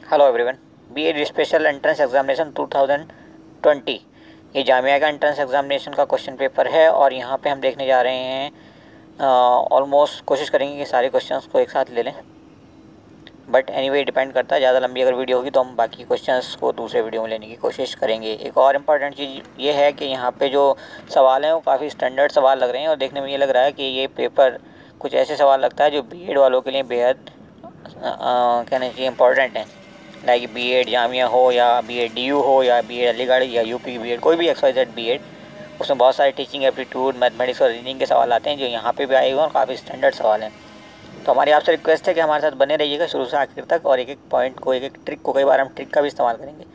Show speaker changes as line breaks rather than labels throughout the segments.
Hello everyone. B Ed special entrance examination 2020 ये जामिया का entrance examination का क्वेश्चन पेपर है और यहाँ पे हम देखने जा रहे हैं। ऑलमोस्ट कोशिश करेंगे कि सारे क्वेश्चंस को एक साथ ले लें, बट एनीवे डिपेंड करता है। ज़्यादा लंबी अगर वीडियो होगी तो हम बाकी क्वेश्चंस को दूसरे वीडियो में लेने की कोशिश करेंगे। एक और इम्पॉर्टेंट चीज़ ये है कि यहाँ पे जो सवाल हैं वो काफ़ी स्टैंडर्ड सवाल लग रहे हैं और देखने में ये लग रहा है कि ये पेपर कुछ ऐसे सवाल लगता है जो बीएड वालों के लिए बेहद कहना चाहिए इम्पॉर्टेंट है। लाइक बीएड जामिया हो या बीएड डीयू हो या बीएड अलीगढ़ या यूपी की बीएड, कोई भी XYZ बीएड, उसमें बहुत सारे टीचिंग एप्टीट्यूड, मैथमेटिक्स और रीजनिंग के सवाल आते हैं जो यहाँ पे भी आएगा और काफ़ी स्टैंडर्ड सवाल हैं। तो हमारी आपसे रिक्वेस्ट है कि हमारे साथ बने रहिएगा शुरू से आखिर तक, और एक एक पॉइंट को, एक एक ट्रिक को, कई बार हम ट्रिक का भी इस्तेमाल करेंगे,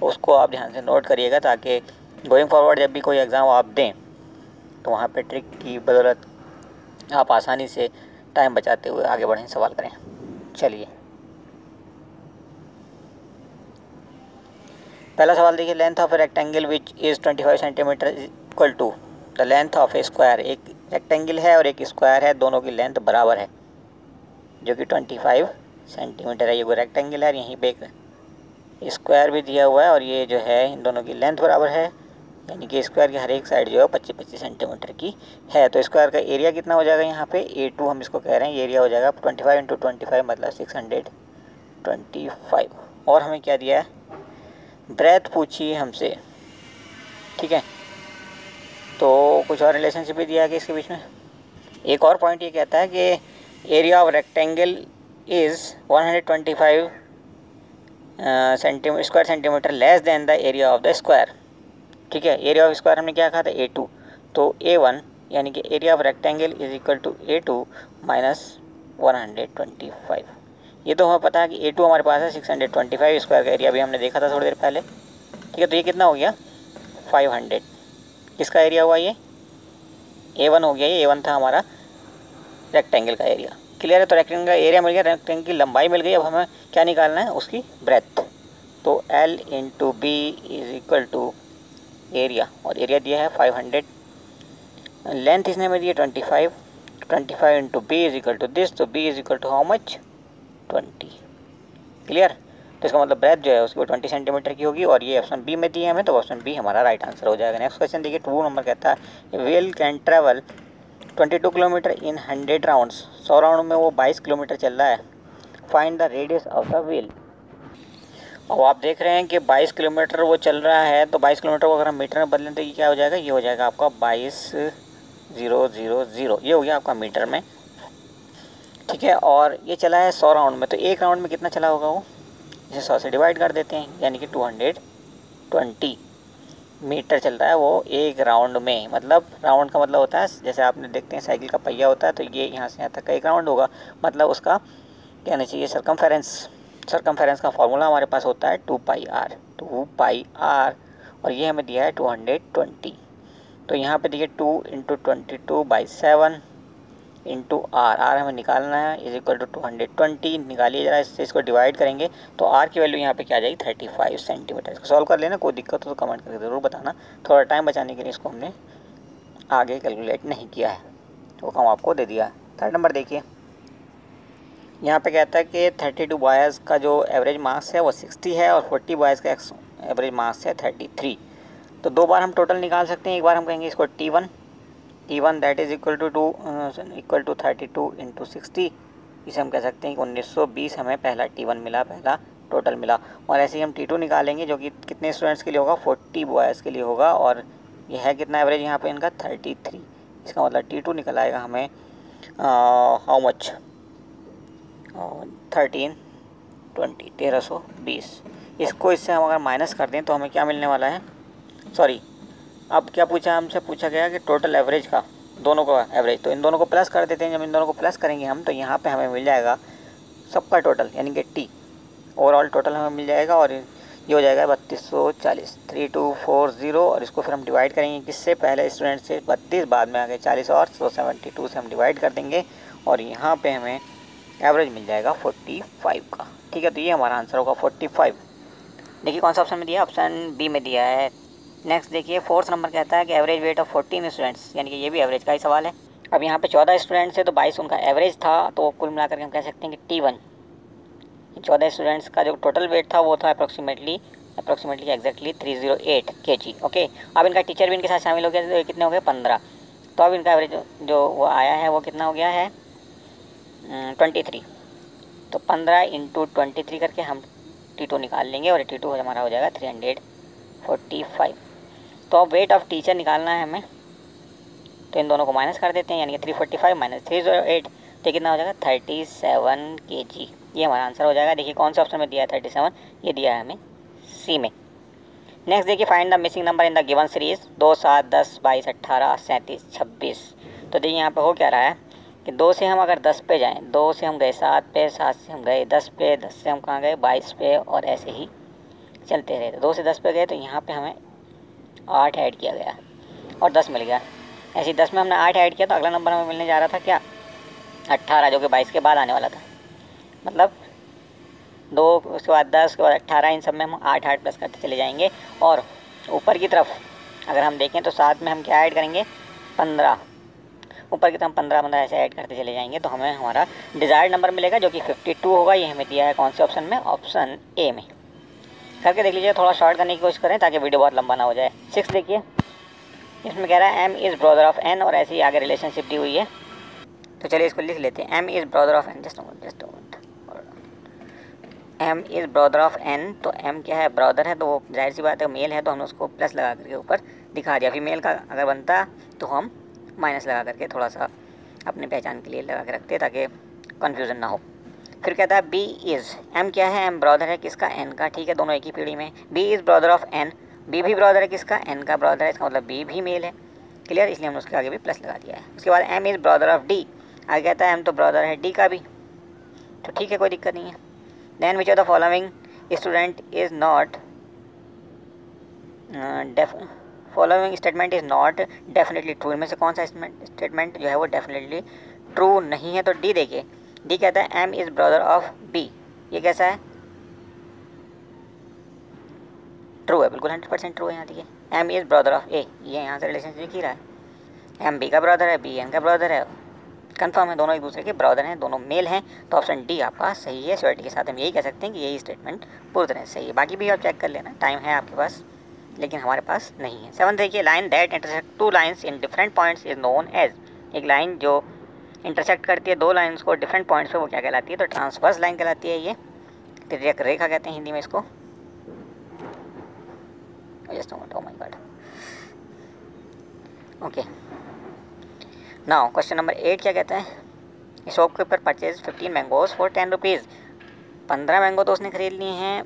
उसको आप ध्यान से नोट करिएगा ताकि गोइंग फॉरवर्ड जब भी कोई एग्ज़ाम आप दें तो वहाँ पे ट्रिक की बदौलत आप आसानी से टाइम बचाते हुए आगे बढ़ें, सवाल करें। चलिए, पहला सवाल देखिए। Length of a rectangle which is 25 centimetre is equal to the length of a square. एक रेक्टेंगल है और एक स्क्वायर है, दोनों की लेंथ बराबर है जो कि 25 सेंटीमीटर है। ये कोई रेक्टेंगल है, यहीं पे एक स्क्वायर भी दिया हुआ है और ये जो है इन दोनों की लेंथ बराबर है, यानी कि स्क्वायर की हर एक साइड जो है 25-25 सेंटीमीटर की है। तो स्क्वायर का एरिया कितना हो जाएगा यहाँ पे, A2 हम इसको कह रहे हैं, ये एरिया हो जाएगा 25 × 25 मतलब 625। और हमें क्या दिया है, ब्रेथ पूछी हमसे, ठीक है। तो कुछ और रिलेशनशिप भी दिया है कि इसके बीच में। एक और पॉइंट ये कहता है कि area of rectangle is 125 square centimetre less than the area of the square, ठीक है। एरिया ऑफ स्क्वायर हमने क्या कहा था, A2, तो A1 यानी कि area of rectangle is equal to A2 minus 125। ये तो हमें पता है कि A2 हमारे पास है 625, स्क्वायर का एरिया भी हमने देखा था थोड़ी देर पहले, ठीक है। तो ये कितना हो गया, 500। किसका एरिया हुआ, ये A1 हो गया। ये A1 था हमारा रेक्टेंगल का एरिया, क्लियर है। तो रेक्टेंगल का एरिया मिल गया, रेक्टेंगल की लंबाई मिल गई। अब हमें क्या निकालना है, उसकी ब्रेथ। तो L × B is equal to area, और एरिया दिया है 500, लेंथ इसने में दी है 25 × B is equal to this, तो B is equal to how much, 20, clear. तो इसका मतलब ब्रेथ जो है उसकी वो 20 सेंटीमीटर की होगी और ये ऑप्शन बी में दी है हमें, तो ऑप्शन बी हमारा राइट आंसर हो जाएगा। नेक्स्ट क्वेश्चन देखिए, 2 नंबर कहता है wheel can travel 22 kilometre in 100 rounds. 100 round में वो 22 किलोमीटर चल रहा है। Find the radius of the wheel. अब आप देख रहे हैं कि 22 किलोमीटर वो चल रहा है, तो 22 किलोमीटर को अगर हम मीटर में बदलें तो ये क्या हो जाएगा, ये हो जाएगा आपका 22,000, ये हो गया आपका मीटर में, ठीक है। और ये चला है 100 राउंड में, तो एक राउंड में कितना चला होगा वो, इसे 100 से डिवाइड कर देते हैं, यानी कि 220 मीटर चल रहा है वो एक राउंड में। मतलब राउंड का मतलब होता है, जैसे आपने देखते हैं साइकिल का पहिया होता है, तो ये यहाँ से यहाँ तक का एक राउंड होगा, मतलब उसका कहना चाहिए सरकमफेरेंस का फॉर्मूला हमारे पास होता है 2πr, और ये हमें दिया है 220। तो यहाँ पे देखिए 2 × 22/7 इंटू आर हमें निकालना है, इज इक्वल टू 220 निकालिए जरा, इससे इसको डिवाइड करेंगे तो आर की वैल्यू यहाँ पे क्या आ जाएगी, 35 सेंटीमीटर। इसको सॉल्व कर लेना, कोई दिक्कत हो तो कमेंट करके ज़रूर बताना। थोड़ा टाइम बचाने के लिए इसको हमने आगे कैलकुलेट नहीं किया है, तो हम आपको दे दिया है। 3rd नंबर देखिए, यहाँ पे कहता है कि 32 बॉयज़ का जो एवरेज मार्क्स है वो 60 है और 40 बॉयज़ का एवरेज मार्क्स है 33। तो 2 बार हम टोटल निकाल सकते हैं। एक बार हम कहेंगे इसको T1 that is equal to 32 × 60। इसे हम कह सकते हैं कि 1920 हमें पहला T1 मिला, पहला टोटल मिला। और ऐसे ही हम T2 निकालेंगे जो कि कितने स्टूडेंट्स के लिए होगा, 40 बॉयज़ के लिए होगा, और ये है कितना एवरेज यहाँ पे इनका, 33। इसका मतलब T2 निकल आएगा हमें हाउ मच, 1320। इसको इससे हम अगर माइनस कर दें तो हमें क्या मिलने वाला है, सॉरी अब क्या पूछा हमसे, पूछा गया कि टोटल एवरेज का, दोनों का एवरेज। तो इन दोनों को प्लस कर देते हैं। जब इन दोनों को प्लस करेंगे हम तो यहाँ पे हमें मिल जाएगा सबका टोटल, यानी कि T ओवरऑल टोटल हमें मिल जाएगा, और ये हो जाएगा 3240, 3240। और इसको फिर हम डिवाइड करेंगे किससे, पहले स्टूडेंट से 32, बाद में आगे 40 और 172 से हम डिवाइड कर देंगे और यहाँ पे हमें एवरेज मिल जाएगा 45 का, ठीक है। तो ये हमारा आंसर होगा 45। देखिए कौन सा ऑप्शन में दिया, ऑप्शन बी में दिया है। नेक्स्ट देखिए, 4th नंबर कहता है कि एवरेज वेट ऑफ 14 स्टूडेंट्स, यानी कि ये भी एवरेज का ही सवाल है। अब यहाँ पे 14 स्टूडेंट्स है तो 22 उनका एवरेज था, तो कुल मिलाकर के हम कह सकते हैं कि T1 14 स्टूडेंट्स का जो टोटल वेट था वो था अप्रोक्सीमेटली एग्जैक्टली 308 kg। ओके, अब इनका टीचर भी इनके साथ शामिल हो गया, तो ये कितने हो गए 15। तो अब इनका एवरेज जो वो आया है वो कितना हो गया है 23। तो 15 इंटू 23 करके हम T2 निकाल लेंगे और T2 हमारा हो जाएगा 345। तो अब वेट ऑफ टीचर निकालना है हमें, तो इन दोनों को माइनस कर देते हैं, यानी कि 345 माइनस 308, तो कितना हो जाएगा 37 kg। ये हमारा आंसर हो जाएगा। देखिए कौन सा ऑप्शन में दिया है 37, ये दिया है हमें सी में। नेक्स्ट देखिए find the missing number in the given series 2, 7, 10, 22, 18, 37, 26। तो देखिए यहाँ पे हो क्या रहा है कि 2 से हम अगर 10 पे जाएँ, 2 से हम गए 7 पे, 7 से हम गए 10 पे, 10 से हम कहाँ गए 22 पे, और ऐसे ही चलते रहे। 2 से 10 पे गए तो यहाँ पे हमें 8 ऐड किया गया और 10 मिल गया। ऐसे ही 10 में हमने 8 ऐड किया तो अगला नंबर हमें मिलने जा रहा था क्या 18, जो कि 22 के बाद आने वाला था। मतलब 2 उसके बाद 10 उसके बाद 18, इन सब में हम 8 प्लस करते चले जाएंगे। और ऊपर की तरफ अगर हम देखें तो साथ में हम क्या ऐड करेंगे 15, ऊपर की तरफ 15 ऐसे ऐड करते चले जाएंगे तो हमें हमारा डिज़ायर्ड नंबर मिलेगा जो कि 52 होगा। ये हमें दिया है कौन से ऑप्शन में, ऑप्शन ए में। करके देख लीजिए, थोड़ा शॉर्ट करने की कोशिश करें ताकि वीडियो बहुत लंबा ना हो जाए। 6 देखिए, इसमें कह रहा है M is brother of N, और ऐसे ही आगे रिलेशनशिप दी हुई है। तो चलिए इसको लिख लेते हैं, M is brother of N, just M is brother of N. तो एम क्या है, ब्रदर है, तो वो जाहिर सी बात है मेल है, तो हमने उसको प्लस लगा करके ऊपर दिखा दिया। फीमेल का अगर बनता तो हम माइनस लगा करके थोड़ा सा अपने पहचान के लिए लगा के रखते ताकि कन्फ्यूज़न ना हो। फिर कहता है बी इज़, एम क्या है, एम ब्रदर है किसका, एन का, ठीक है, दोनों एक ही पीढ़ी में। B is brother of N, B भी ब्रदर है किसका, एन का ब्रदर है, इसका मतलब बी भी मेल है, क्लियर, इसलिए हमने उसके आगे भी प्लस लगा दिया है। उसके बाद M is brother of D, आगे कहता है एम तो ब्रदर है डी का भी, तो ठीक है, कोई दिक्कत नहीं है। Then which of the following student is not following statement is not definitely true, इनमें से कौन सा स्टेटमेंट जो है वो डेफिनेटली ट्रू नहीं है। तो डी देखिए, डी कहता है M is brother of B, ये कैसा है, ट्रू है, बिल्कुल 100% ट्रू है। यहाँ देखिए एम इज़ ब्रदर ऑफ ए, ये यहाँ से रिलेशनशिप दिख ही रहा है, एम बी का ब्रदर है, बी एन का ब्रदर है, कंफर्म है, दोनों एक दूसरे के ब्रदर हैं, दोनों मेल हैं। तो ऑप्शन डी आपका सही है। श्योरिटी के साथ हम यही कह सकते हैं कि यही स्टेटमेंट पूरी तरह सही है। बाकी भी आप चेक कर लेना, टाइम है आपके पास, लेकिन हमारे पास नहीं है। 7 देखिए, line that intersect 2 lines in different points is known as, एक लाइन जो इंटरसेक्ट करती है 2 लाइन्स को डिफरेंट पॉइंट्स पे, वो क्या कहलाती है, तो ट्रांसवर्स लाइन कहलाती है। ये तिर्यक रेखा कहते हैं हिंदी में इसको। Just oh my God, okay. Now question number 8 क्या कहता है, shopkeeper purchase 15 mangoes for 10 rupees, 15 mango तो उसने खरीद लिए हैं,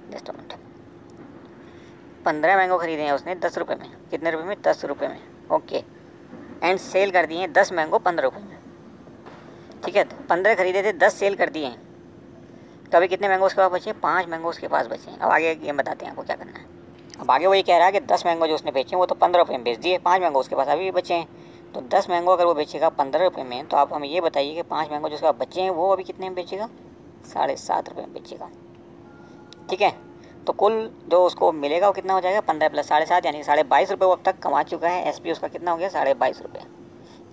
जस्ट मिनट, 15 मैंगो खरीदे हैं उसने 10 रुपये में, कितने रुपये में, 10 रुपये में, ओके। एंड सेल कर दिए हैं 10 मैंगो 15 रुपये में, ठीक है। 15 खरीदे थे, 10 सेल कर दिए हैं, तो अभी कितने मैंगो उसके पास बचे, 5 मैंगो उसके पास बचे हैं। अब आगे ये बताते हैं आपको क्या करना है। अब आगे वो ये कह रहा है कि 10 मैंगो जो उसने बेचे वो तो 15 रुपये में बेच दिए, 5 मैंगो उसके पास अभी भी बचे हैं। तो 10 मैंगो अगर वो बेचेगा 15 रुपये में, तो आप हमें ये बताइए कि 5 मैंगो जो उसके पास बचे हैं वो अभी कितने में बेचेगा, 7.5 रुपये में बेचेगा, ठीक है। तो कुल जो उसको मिलेगा वो कितना हो जाएगा, 15 प्लस 7.5 यानी 22.5 रुपये वो अब तक कमा चुका है। एसपी उसका कितना हो गया, 22.5 रुपये,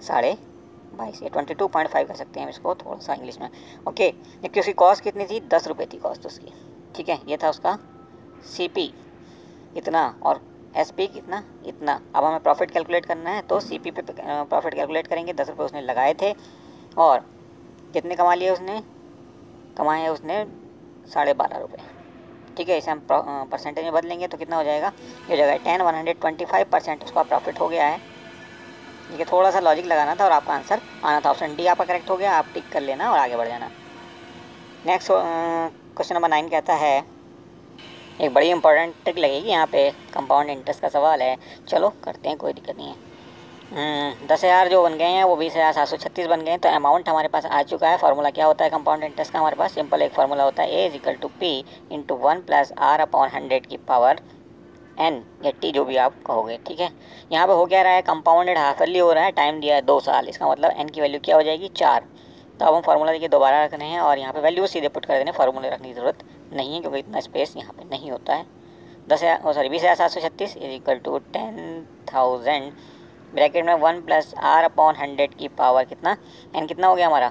22.5, ये 22.5 कर सकते हैं इसको थोड़ा सा इंग्लिश में, ओके। जबकि उसकी कॉस्ट कितनी थी, 10 रुपये थी कॉस्ट उसकी, ठीक है। ये था उसका सीपी इतना और एसपी कितना, इतना। अब हमें प्रॉफिट कैलकुलेट करना है, तो सीपी पे प्रॉफिट कैलकुलेट करेंगे। 10 रुपये उसने लगाए थे और कितने कमा लिए उसने, कमाए हैं उसने 12.5 रुपये, ठीक है। इसे हम परसेंटेज में बदलेंगे तो कितना हो जाएगा, ये हो जाएगा 125% उसका प्रॉफिट हो गया है। ये थोड़ा सा लॉजिक लगाना था और आपका आंसर आना था। ऑप्शन डी आपका करेक्ट हो गया, आप टिक कर लेना और आगे बढ़ जाना। नेक्स्ट क्वेश्चन नंबर 9 कहता है, एक बड़ी इंपॉर्टेंट ट्रिक लगेगी यहाँ पे, कंपाउंड इंटरेस्ट का सवाल है, चलो करते हैं, कोई दिक्कत नहीं है। 10,000 जो बन गए हैं वो 20,736 बन गए हैं। तो अमाउंट हमारे पास आ चुका है। फार्मूला क्या होता है कंपाउंड इंटरेस्ट का, हमारे पास सिंपल एक फार्मूला होता है, A is equal to P into 1 + r/100 की पावर n या टी जो भी आप कहोगे, ठीक है। यहाँ पे हो क्या रहा है, कंपाउंडेड हाफ ईयरली हो रहा है, टाइम दिया है 2 साल, इसका मतलब n की वैल्यू क्या हो जाएगी, 4। तो अब हम फार्मूला देखिए दोबारा रखने हैं और यहाँ पे वैल्यू सीधे पुट कर देने, फार्मूले रखने की ज़रूरत नहीं है क्योंकि इतना स्पेस यहाँ पे नहीं होता है। 20,736 इज इक्वल टू 10,000 ब्रैकेट में 1 + r/100 की पावर कितना, n कितना हो गया हमारा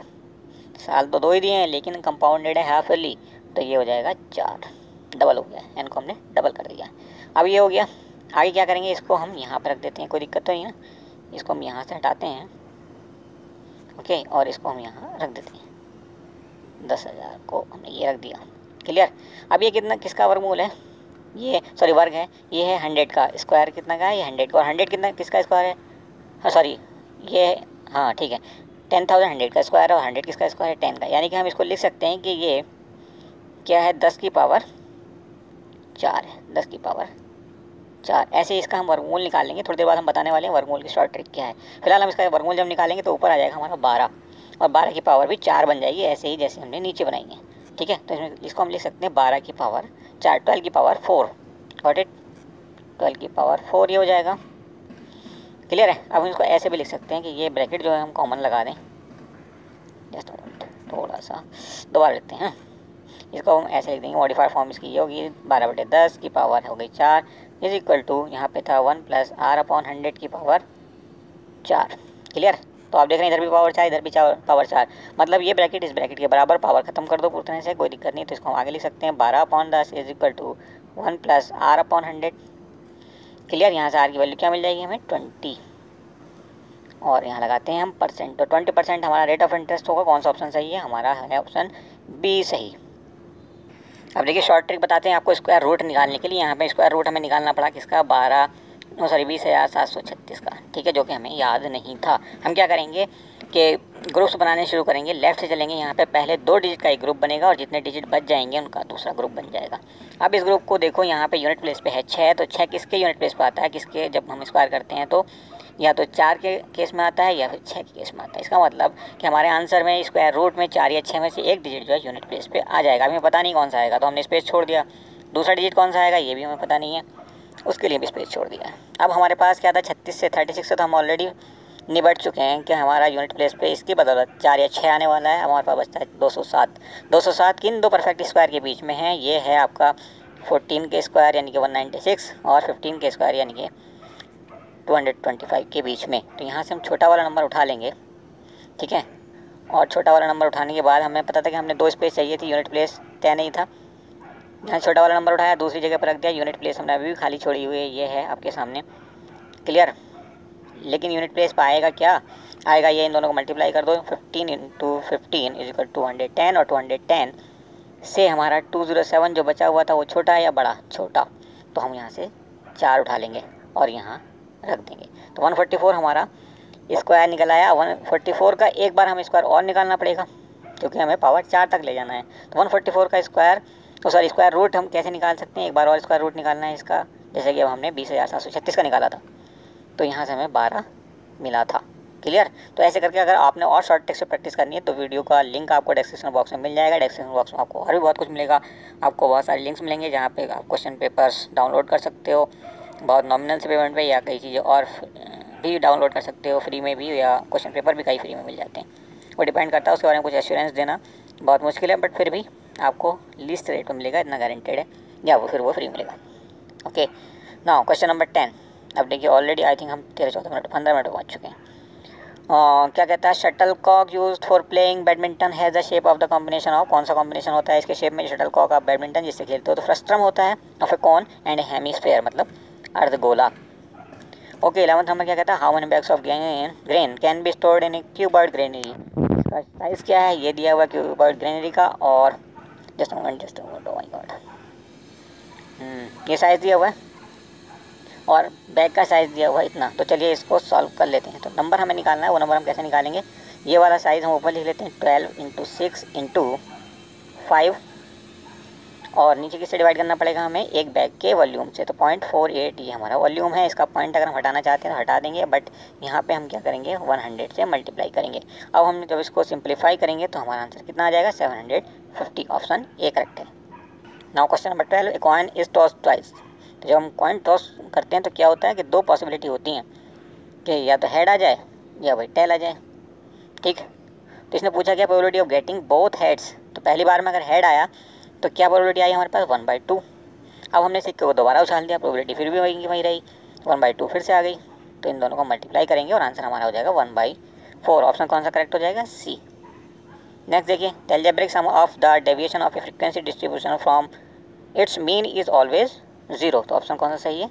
साल तो 2 ही दिए हैं, लेकिन कंपाउंडेड है हाफ ईयरली, तो ये हो जाएगा 4, डबल हो गया, एन को हमने डबल कर दिया। अब ये हो गया, आगे क्या करेंगे, इसको हम यहाँ पर रख देते हैं, कोई दिक्कत तो नहीं ना, इसको हम यहाँ से हटाते हैं, ओके, और इसको हम यहाँ रख देते हैं, 10,000 को हमने ये रख दिया, क्लियर। अब ये कितना किसका वर्गमूल है, ये सॉरी वर्ग है, ये है 100 का स्क्वायर, कितना का है ये 100 का, और 100 कितना किसका स्क्वायर है, हाँ सॉरी ये, हाँ ठीक है, 10,000 100 का स्क्वायर है, और 100 किसका स्क्वायर है 10 का, यानी कि हम इसको लिख सकते हैं कि ये क्या है 10 की पावर 4 है, 10 की पावर 4। ऐसे इसका हम वर्गमूल निकालेंगे, थोड़ी देर बाद हम बताने वाले हैं वर्गमूल की शॉर्ट ट्रिक क्या है। फिलहाल हम इसका वर्गमूल जब निकालेंगे तो ऊपर आ जाएगा हमारा 12, और 12 की पावर भी 4 बन जाएगी, ऐसे ही जैसे हमने नीचे बनाई है, ठीक है। तो इसमें इसको हम लिख सकते हैं 12 की पावर 4, 12 की पावर 4, गॉट इट, 12 की पावर 4 ये हो जाएगा, क्लियर है। अब हम इसको ऐसे भी लिख सकते हैं कि ये ब्रैकेट जो है हम कॉमन लगा दें, जस्ट थोड़ा सा दोबारा लिखते हैं, इसको हम ऐसे लिख देंगे, मॉडिफाइड फॉर्म इसकी ये होगी 12/10 की पावर हो गई 4 इज इक्वल टू, यहाँ पे था 1 + r/100 की पावर 4, क्लियर। तो आप देख रहे हैं इधर भी पावर 4, इधर भी पावर 4, मतलब ये ब्रैकेट इस ब्रैकेट के बराबर, पावर खत्म कर दो पूरी तरह से, कोई दिक्कत नहीं। तो इसको हम आगे लिख सकते हैं 12/10 is equal to 1 + r/100, clear. यहाँ से आर की वैल्यू क्या मिल जाएगी हमें 20, और यहाँ लगाते हैं हम परसेंट, तो 20% हमारा रेट ऑफ इंटरेस्ट होगा। कौन सा ऑप्शन सही है, हमारा है ऑप्शन बी सही। अब देखिए शॉर्ट ट्रिक बताते हैं आपको स्क्वायर रूट निकालने के लिए। यहाँ पे स्क्वायर रूट हमें निकालना पड़ा किसका, 20,736 का, ठीक है, जो कि हमें याद नहीं था। हम क्या करेंगे कि ग्रुप्स बनाने शुरू करेंगे, लेफ्ट से चलेंगे, यहाँ पे पहले 2 डिजिट का एक ग्रुप बनेगा, और जितने डिजिट बच जाएंगे उनका दूसरा ग्रुप बन जाएगा। अब इस ग्रुप को देखो, यहाँ पे यूनिट प्लेस पे है 6, तो 6 किसके यूनिट प्लेस पे आता है, किसके, जब हम स्क्वायर करते हैं तो या तो 4 के केस में आता है या फिर 6 के केस में आता है। इसका मतलब कि हमारे आंसर में स्क्वायर रूट में 4 या 6 में से एक डिजिट जो है यूनिट प्लेस पे आ जाएगा। हमें पता नहीं कौन सा आएगा, तो हमने स्पेस छोड़ दिया। दूसरा डिजिट कौन सा आएगा ये भी हमें पता नहीं है, उसके लिए भी स्पेस छोड़ दिया। अब हमारे पास क्या था, 36 से 36 से तो हम ऑलरेडी निबट चुके हैं कि हमारा यूनिट प्लेस पे इसकी बदौलत 4 या 6 आने वाला है। हमारे पास बचता है 207। 207 किन दो परफेक्ट स्क्वायर के बीच में है, ये है आपका 14 के स्क्वायर यानी कि 196, और 15 के स्क्वायर यानी कि 225 के बीच में। तो यहाँ से हम छोटा वाला नंबर उठा लेंगे, ठीक है, और छोटा वाला नंबर उठाने के बाद हमें पता था कि हमने 2 स्पेस चाहिए थी, यूनिट प्लेस तय नहीं था। यहाँ छोटा वाला नंबर उठाया, दूसरी जगह पर रख दिया, यूनिट प्लेस हमने अभी भी खाली छोड़ी हुई है, ये है आपके सामने, क्लियर। लेकिन यूनिट प्लेस पर आएगा क्या, आएगा ये, इन दोनों को मल्टीप्लाई कर दो, 15 × 15 इज इक्वल 210, और 210 से हमारा 207 जो बचा हुआ था वो छोटा है या बड़ा, छोटा, तो हम यहाँ से 4 उठा लेंगे और यहाँ रख देंगे। तो 144 हमारा स्क्वायर निकल आया। 144 का एक बार हमें स्क्वायर और निकालना पड़ेगा, क्योंकि हमें पावर 4 तक ले जाना है। तो 144 का स्क्वायर, तो सॉरी स्क्वायर रूट हम कैसे निकाल सकते हैं, एक बार और स्क्वायर रूट निकालना है इसका, जैसे कि अब हमने 20,736 का निकाला था, तो यहाँ से हमें 12 मिला था, क्लियर। तो ऐसे करके अगर आपने और शॉर्ट ट्रिक से प्रैक्टिस करनी है तो वीडियो का लिंक आपको डिस्क्रिप्शन बॉक्स में मिल जाएगा। डिस्क्रिप्शन बॉक्स में आपको और भी बहुत कुछ मिलेगा, आपको बहुत सारे लिंक्स मिलेंगे जहाँ पे आप क्वेश्चन पेपर्स डाउनलोड कर सकते हो बहुत नॉमिनल से पेमेंट पे, या कई चीज़ें और भी डाउनलोड कर सकते हो फ्री में भी, या क्वेश्चन पेपर भी कई फ्री में मिल जाते हैं। वो डिपेंड करता है, उसके बारे में कुछ एश्योरेंस देना बहुत मुश्किल है, बट फिर भी आपको लीस्ट रेट में मिलेगा, इतना गारंटेड है, या फिर वो फ्री मिलेगा। Okay, now question number 10। अब देखिए ऑलरेडी आई थिंक हम 13-14 मिनट 15 मिनट पहुँच चुके हैं। क्या कहता है, shuttle cock used for playing badminton has the shape of the combination of, कौन सा कॉम्बिनेशन होता है इसके शेप में शटल कॉक आप बैडमिंटन जिससे खेलते हो, तो फ्रस्ट्रम होता है, of a cone and a hemisphere, मतलब अर्धगोला। ओके, 11th नंबर क्या कहता है, how many bags of grain can be stored in a cuboid granary, इसका साइज़ क्या है, ये दिया हुआ क्यूबर्ड ग्रेनरी का, और just moment oh my god, ये साइज़ दिया हुआ है और बैग का साइज़ दिया हुआ है इतना। तो चलिए इसको सॉल्व कर लेते हैं। तो नंबर हमें निकालना है, वो नंबर हम कैसे निकालेंगे, ये वाला साइज़ हम ऊपर लिख लेते हैं 12 × 6 × 5, और नीचे किससे डिवाइड करना पड़ेगा हमें, एक बैग के वॉल्यूम से। तो 0.48 ये हमारा वॉल्यूम है। इसका पॉइंट अगर हम हटाना चाहते हैं तो हटा देंगे, बट यहाँ पे हम क्या करेंगे 100 से मल्टीप्लाई करेंगे। अब हम जब इसको सिंप्लीफाई करेंगे तो हमारा आंसर कितना आ जाएगा 750, ऑप्शन ए करेक्ट है। Now question number 12, a coin is toss twice. तो जब हम कॉइन टॉस करते हैं तो क्या होता है कि 2 पॉसिबिलिटी होती हैं कि या तो हेड आ जाए या वही टेल आ जाए, ठीक। तो इसने पूछा क्या probability of getting both heads, तो पहली बार में अगर हेड आया तो क्या प्रोबेबिलिटी आई हमारे पास 1/2। अब हमने सिक्के को दोबारा उछाल दिया, प्रोबेबिलिटी फिर भी वही रही, 1/2 फिर से आ गई। तो इन दोनों को मल्टीप्लाई करेंगे और आंसर हमारा हो जाएगा 1/4, ऑप्शन कौन सा करेक्ट हो जाएगा, सी। नेक्स्ट देखिए, the algebraic sum of the deviation of a frequency distribution from its mean is always 0। तो ऑप्शन कौन सा सही है?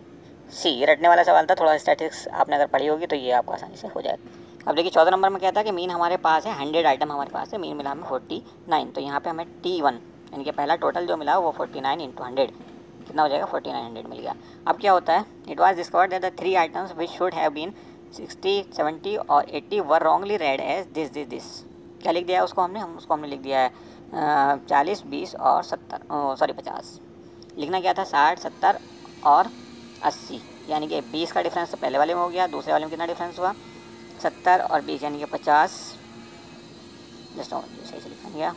सी। ये रटने वाला सवाल था, थोड़ा स्टैटिस्टिक्स आपने अगर पढ़ी होगी तो ये आपको आसानी से हो जाएगा। अब देखिए 14 नंबर में क्या था कि मीन हमारे पास है 100 आइटम हमारे पास है, मीन मिला हमें 49। तो यहाँ पे हमें T1 यानी कि पहला टोटल जो मिला वो 49 इंटू 100 कितना हो जाएगा? 4900 मिल गया। अब क्या होता है, it was discovered that the 3 items which should have been 60, 70 और 80 were wrongly read as this. क्या लिख दिया है उसको हमने? उसको हमने लिख दिया है 40, 20 और 50। लिखना क्या था? 60, 70 और 80, यानी कि 20 का डिफरेंस तो पहले वाले में हो गया, दूसरे वाले में कितना डिफरेंस हुआ? 70 और 20 यानी कि 50। जस्ट सही से लिखा गया,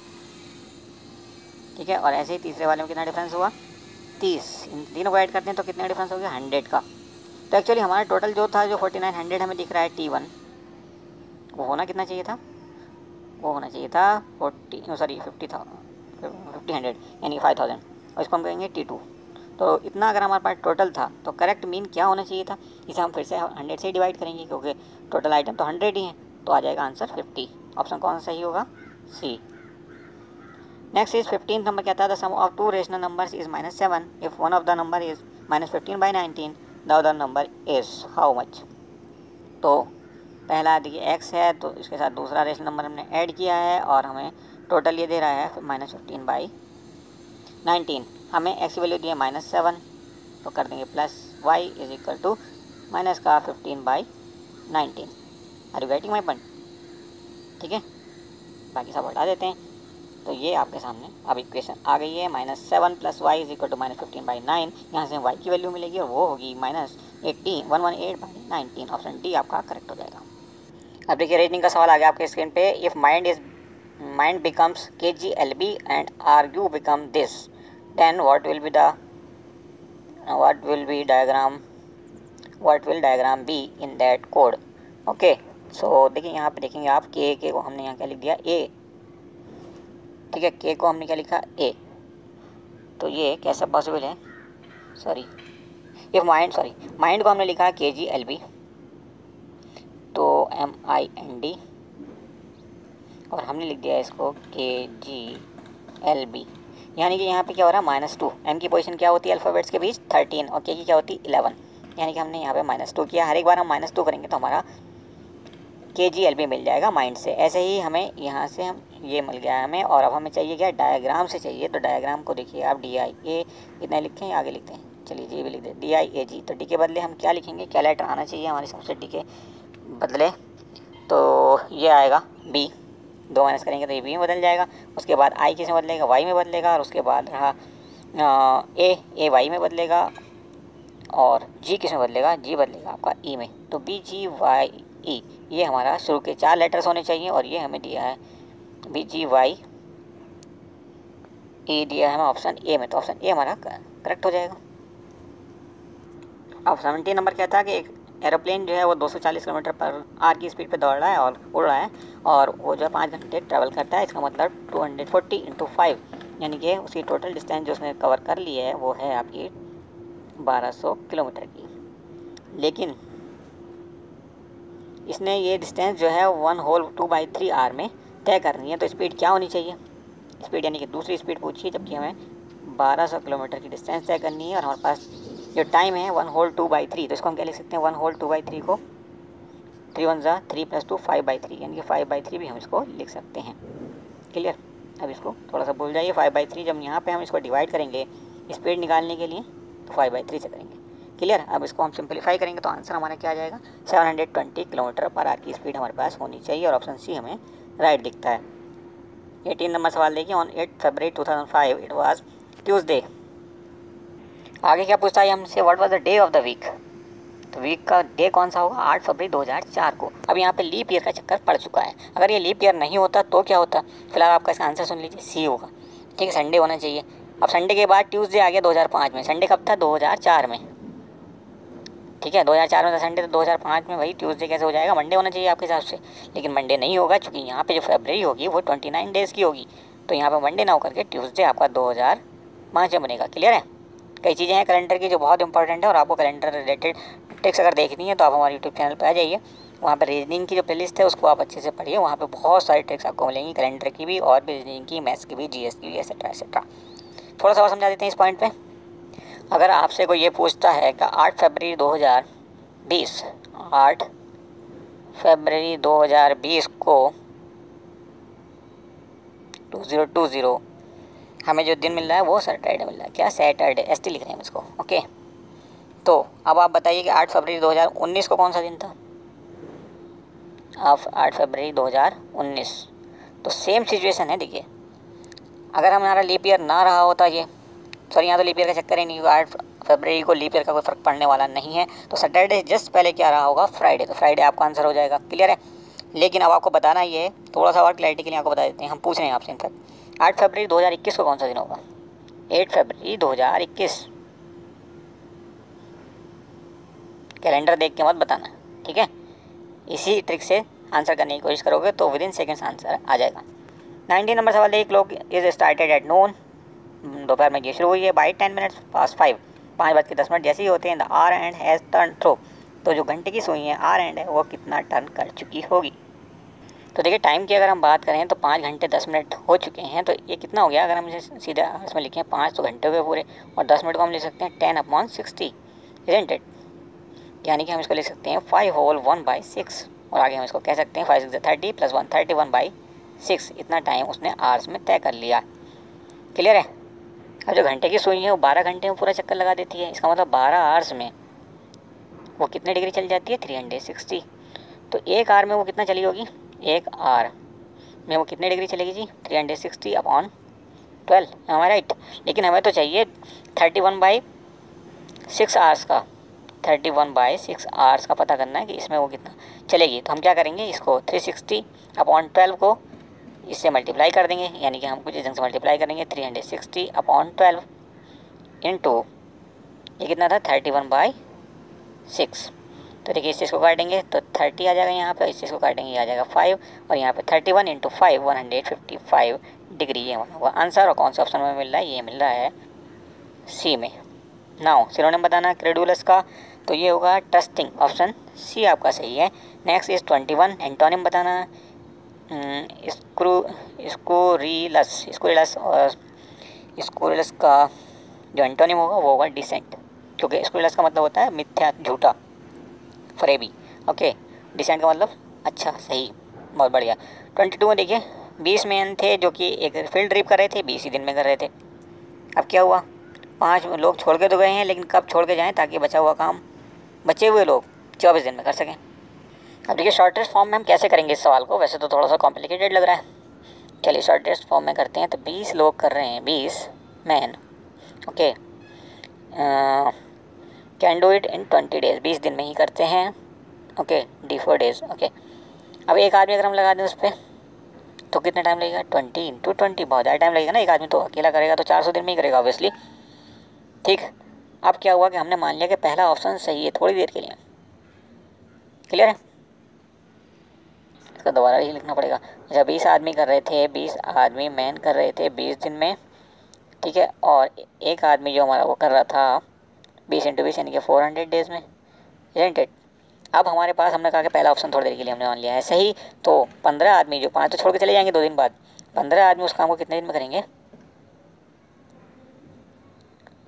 ठीक है। और ऐसे ही तीसरे वाले में कितना डिफरेंस हुआ? 30। इन तीनों को ऐड करते हैं तो कितना डिफरेंस हो गया? 100 का। तो एक्चुअली हमारा टोटल जो था, जो 4900 हमें दिख रहा है T1, वो होना कितना चाहिए था? वो होना चाहिए था 50 यानी 5000, और इसको हम कहेंगे T2। तो इतना अगर हमारे पास टोटल था तो करेक्ट मीन क्या होना चाहिए था? इसे हम फिर से 100 से डिवाइड करेंगे क्योंकि टोटल आइटम तो 100 ही हैं, तो आ जाएगा आंसर 50। ऑप्शन कौन सा सही होगा? सी। नेक्स्ट इज 15 नंबर क्या था? The sum of 2 rational numbers is -7 if one of the number is -15/19 the other number is how much. तो पहला देखिए x है, तो इसके साथ दूसरा रेशनल नंबर हमने ऐड किया है और हमें टोटल ये दे रहा है -15/19। हमें x की वैल्यू दी है -7, तो कर देंगे plus y is equal to minus का 15/19। Are you getting my point? ठीक है, बाकी सब हटा देते हैं। तो ये आपके सामने अब इक्वेशन आ गई है, -7 + y इज इक्वल टू -15/9। यहाँ से y की वैल्यू मिलेगी और वो होगी -118/19। ऑप्शन डी आपका करेक्ट हो जाएगा। अब देखिए रीजनिंग का सवाल आ गया आपके स्क्रीन पे। If mind becomes KGLB and RU become this, then what will diagram be in that code. Okay, so देखिए यहाँ पे देखेंगे आप के को हमने यहाँ क्या लिख दिया? A। ठीक है, के को हमने क्या लिखा? A। तो ये कैसा पॉसिबल है? माइंड को हमने लिखा KGLB, तो MIND, और हमने लिख दिया इसको KGLB। यानी कि यहाँ पे क्या हो रहा है? -2। M की पोजीशन क्या होती है अल्फ़ाबेट्स के बीच? 13, और K की क्या होती है? 11। यानी कि हमने यहाँ पे -2 किया। हर एक बार हम -2 करेंगे तो हमारा KGLB मिल जाएगा माइंड से। ऐसे ही हमें यहाँ से हम ये मिल गया है हमें, और अब हमें चाहिए क्या? डायग्राम से चाहिए। तो डायग्राम को देखिए आप DIA इतना लिखें, आगे लिखते हैं, चलिए जी भी लिख दें DIAG। तो डी के बदले हम क्या लिखेंगे? क्या लेटर आना चाहिए हमारे हिसाब से डी के बदले? तो ये आएगा B। 2 माइनस करेंगे तो ये B में बदल जाएगा। उसके बाद I किस में बदलेगा? Y में बदलेगा। और उसके बाद रहा A Y में बदलेगा। और G किस में बदलेगा? G बदलेगा आपका E में। तो BGYE ये हमारा शुरू के 4 लेटर्स होने चाहिए, और ये हमें दिया है BGYE दिया है हमें ऑप्शन ए में। तो ऑप्शन ए हमारा करेक्ट हो जाएगा। अब 17 नंबर क्या था कि एक एरोप्लेन जो है वो 240 km/h की स्पीड पे दौड़ रहा है और उड़ रहा है, और वो जो है 5 घंटे ट्रैवल करता है। इसका मतलब 240 × 5 यानी कि उसकी टोटल डिस्टेंस जो उसने कवर कर ली है वो है आपकी 1200 किलोमीटर की। लेकिन इसने ये डिस्टेंस जो है 1/2/3 आवर में तय करनी है। तो स्पीड क्या होनी चाहिए? स्पीड यानी कि दूसरी स्पीड पूछिए, जबकि हमें 1200 किलोमीटर की डिस्टेंस तय करनी है, और हमारे पास जो टाइम है 1/2/3। तो इसको हम क्या लिख सकते हैं? 1/2/3 को 3 × 1 = 3 + 2 5/3, यानी कि 5/3 भी हम इसको लिख सकते हैं। क्लियर? अब इसको थोड़ा सा भूल जाइए। 5/3 जब यहाँ पे हम इसको डिवाइड करेंगे स्पीड निकालने के लिए तो 5/3 से करेंगे। क्लियर? अब इसको हम सिंपलीफाई करेंगे तो आंसर हमारा क्या आ जाएगा? 720 km/h की स्पीड हमारे पास होनी चाहिए, और ऑप्शन सी हमें राइट दिखता है। 18 नंबर सवाल देखिए। On 8 February 2005 it was Tuesday. आगे क्या पूछता है हमसे? What was the day of the week. तो वीक का डे कौन सा होगा? 8 फरवरी 2004 को। अब यहाँ पे लीप ईयर का चक्कर पड़ चुका है। अगर ये लीप ईयर नहीं होता तो क्या होता? फिलहाल आपका इसका आंसर सुन लीजिए, सी होगा। ठीक है, संडे होना चाहिए। अब संडे के बाद ट्यूसडे आ गया 2005 में। संडे कब था? 2004 में। ठीक है, 2004 में था संडे, तो 2005 में वही ट्यूसडे कैसे हो जाएगा? मंडे होना चाहिए आपके हिसाब से, लेकिन मंडे नहीं होगा, क्योंकि यहाँ पे जो फरवरी होगी वो 29 डेज़ की होगी। तो यहाँ पे मंडे ना होकर के ट्यूसडे आपका 2005 में बनेगा। क्लियर है? कई चीज़ें हैं कैलेंडर की जो बहुत इंपॉर्टेंट है, और आपको कैलेंडर रिलेटेड ट्रिक्स अगर देखनी है तो आप हमारे यूट्यूब चैनल पर आ जाइए, वहाँ पे रीजनिंग की जो प्लेलिस्ट है उसको आप अच्छे से पढ़िए, वहाँ पे बहुत सारी ट्रिक्स आपको मिलेंगी, कैलेंडर की भी और भी, रीजनिंग की, मैथ्स की भी, जीएस की भी, एक्सेट्रा एक्सेट्रा। थोड़ा सा और समझा देते हैं इस पॉइंट पे। अगर आपसे कोई ये पूछता है कि 8 फरवरी 2020 8 फरवरी 2020 को 2020 हमें जो दिन मिल रहा है वो सैटरडे मिल रहा है, क्या सैटरडे, एसटी लिख रहे हैं हम इसको, ओके। तो अब आप बताइए कि 8 फरवरी 2019 को कौन सा दिन था? अब 8 फरवरी 2019, तो सेम सिचुएशन है। देखिए अगर हमारा लीप ईयर ना रहा होता, ये सॉरी यहाँ तो लीप ईयर का चक्कर ही नहीं हुआ, 8 फरवरी को लीप ईयर का कोई फ़र्क पड़ने वाला नहीं है, तो सैटरडे जस्ट पहले क्या रहा होगा? फ्राइडे, तो फ्राइडे आपका आंसर हो जाएगा। क्लियर है? लेकिन अब आपको बताना ये है, थोड़ा सा और क्लैरिटी के लिए आपको बता देते हैं, हम पूछ रहे हैं आपसे इनफैक्ट 8 फरवरी 2021 को कौन सा दिन होगा? 8 फरवरी 2021, कैलेंडर देख के मत बताना, ठीक है? इसी ट्रिक से आंसर करने की कोशिश करोगे तो विद इन सेकेंड्स आंसर आ जाएगा। 19 नंबर सवाल, एक लोग इज स्टार्टेड एट नून, दोपहर में ये शुरू हुई है, बाई 10 मिनट्स पास 5, 5:10 जैसे ही होते हैं, the hour hand has turn through, तो जो घंटे की सुई है आर एंड है वो कितना टर्न कर चुकी होगी? तो देखिए टाइम की अगर हम बात करें तो 5 घंटे 10 मिनट हो चुके हैं, तो ये कितना हो गया? अगर हम इसे सीधा इसमें लिखें 5 तो घंटे हो गए पूरे, और 10 मिनट को हम लिख सकते हैं 10/60, इजंट इट? यानी कि हम इसको लिख सकते हैं 5 होल 1/6, और आगे हम इसको कह सकते हैं 5 6 30 + 1 31/6, इतना टाइम उसने आवर्स में तय कर लिया। क्लियर है? अब जो घंटे की सुई है वो 12 घंटे में पूरा चक्कर लगा देती है, इसका मतलब 12 आवर्स में वो कितने डिग्री चली जाती है? 360। तो एक आवर में वो कितना चली होगी? एक आवर में वो कितने डिग्री चलेगी जी? 360/12, हमारा राइट। लेकिन हमें तो चाहिए 31/6 आवर्स का, 31/6 आवर्स का पता करना है कि इसमें वो कितना चलेगी। तो हम क्या करेंगे, इसको 360/12 को इससे मल्टीप्लाई कर देंगे, यानी कि हम कुछ इस ढंग से मल्टीप्लाई करेंगे, 360/12 इंटू ये कितना था? 31/6। तो देखिए इस चीज़ को काटेंगे तो 30 आ जाएगा यहाँ पे, इस चीज़ को काटेंगे ये आ जाएगा 5, और यहाँ पे 31 × 5 155 डिग्री, ये होगा आंसर। और कौन सा ऑप्शन में मिल रहा है? ये मिल रहा है सी में। नाउ सिनोनिम बताना क्रेडुलस का, तो ये होगा ट्रस्टिंग, ऑप्शन सी आपका सही है। नेक्स्ट इज 21, एंटोनिम बताना स्कूरिलस, और स्कूरिलस का जो एंटोनिम होगा वो होगा डिसेंट, क्योंकि स्कूरिलस का मतलब होता है मिथ्या, झूठा, फरेबी, ओके। डिसेंट का मतलब अच्छा, सही, बहुत बढ़िया। 22 में देखिए 20 मैन थे जो कि एक फील्ड ट्रिप कर रहे थे, 20 ही दिन में कर रहे थे। अब क्या हुआ? 5 लोग छोड़ के तो गए हैं, लेकिन कब छोड़ के जाएं ताकि बचा हुआ काम बचे हुए लोग 24 दिन में कर सकें। अब देखिए शॉर्टेस्ट फॉर्म में हम कैसे करेंगे इस सवाल को, वैसे तो थोड़ा सा कॉम्प्लिकेटेड लग रहा है, चलिए शॉर्टेस्ट फॉर्म में करते हैं। तो 20 लोग कर रहे हैं, 20 man, okay, can do it in 20 days, 20 दिन में ही करते हैं, ओके, D4 डेज, ओके। अब एक आदमी अगर हम लगा दें उस पर तो कितना टाइम लगेगा? 20 × 20, बहुत ज़्यादा टाइम लगेगा ना। एक आदमी तो अकेला करेगा तो 400 दिन में ही करेगा ऑब्वियसली, ठीक। अब क्या हुआ कि हमने मान लिया कि पहला ऑप्शन सही है थोड़ी देर के लिए। क्लियर है? इसका दोबारा ही लिखना पड़ेगा। अच्छा 20 आदमी कर रहे थे, 20 आदमी मैन कर रहे थे 20 दिन में, ठीक है, और एक आदमी जो हमारा वो कर रहा था 20 × 20 यानी कि 400 डेज में, इजंट इट? अब हमारे पास हमने कहा कि पहला ऑप्शन थोड़ी देर के लिए हमने मान लिया है सही, तो 15 आदमी, जो 5 तो छोड़ के चले जाएंगे 2 दिन बाद, 15 आदमी उस काम को कितने दिन में करेंगे?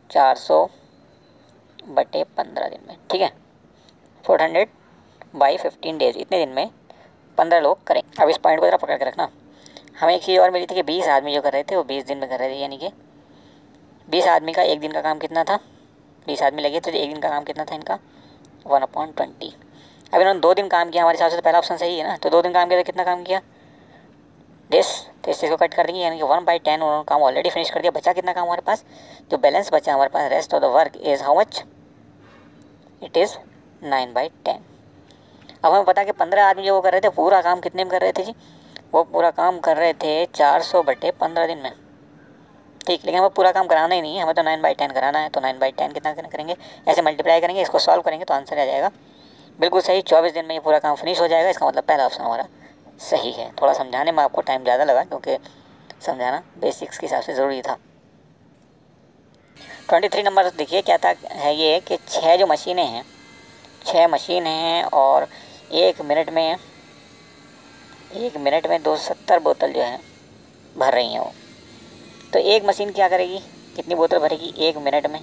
400/15 दिन में, ठीक है, 400/15 डेज, इतने दिन में 15 लोग करें। अब इस पॉइंट को ज़रा पकड़ के रखना। हमें एक चीज़ और मिली थी कि 20 आदमी जो कर रहे थे वो 20 दिन में कर रहे थे, यानी कि 20 आदमी का एक दिन का काम कितना था? 20 आदमी लगे तो एक दिन का काम कितना था इनका? 1/20। अब इन्होंने 2 दिन काम किया, हमारे हिसाब से तो पहला ऑप्शन सही है ना, तो 2 दिन काम किया तो कितना काम किया? दिस, तो इस चीज़ को कट कर देंगे, यानी कि 1/10 उन्होंने काम ऑलरेडी फिनिश कर दिया। बचा कितना काम हमारे पास? जो बैलेंस बचा हमारे पास, rest of the work is how much? It is 9/10। अब हमें पता कि 15 आदमी जो वो कर रहे थे पूरा काम कितने में कर रहे थे जी? वो पूरा काम कर रहे थे 400/15 दिन में, ठीक। लेकिन हमें पूरा काम कराना ही नहीं है, हमें तो 9/10 कराना है, तो 9/10 कितना करेंगे? ऐसे मल्टीप्लाई करेंगे, इसको सॉल्व करेंगे तो आंसर आ जाएगा बिल्कुल सही, 24 दिन में ये पूरा काम फिनिश हो जाएगा। इसका मतलब पहला ऑप्शन हमारा सही है। थोड़ा समझाने में आपको टाइम ज़्यादा लगा क्योंकि समझाना बेसिक्स के हिसाब से ज़रूरी था। 23 नंबर देखिए क्या था है ये कि 6 जो मशीनें हैं, 6 मशीन हैं और 1 मिनट में 270 बोतल जो है भर रही हैं वो। तो एक मशीन क्या करेगी, कितनी बोतल भरेगी 1 मिनट में?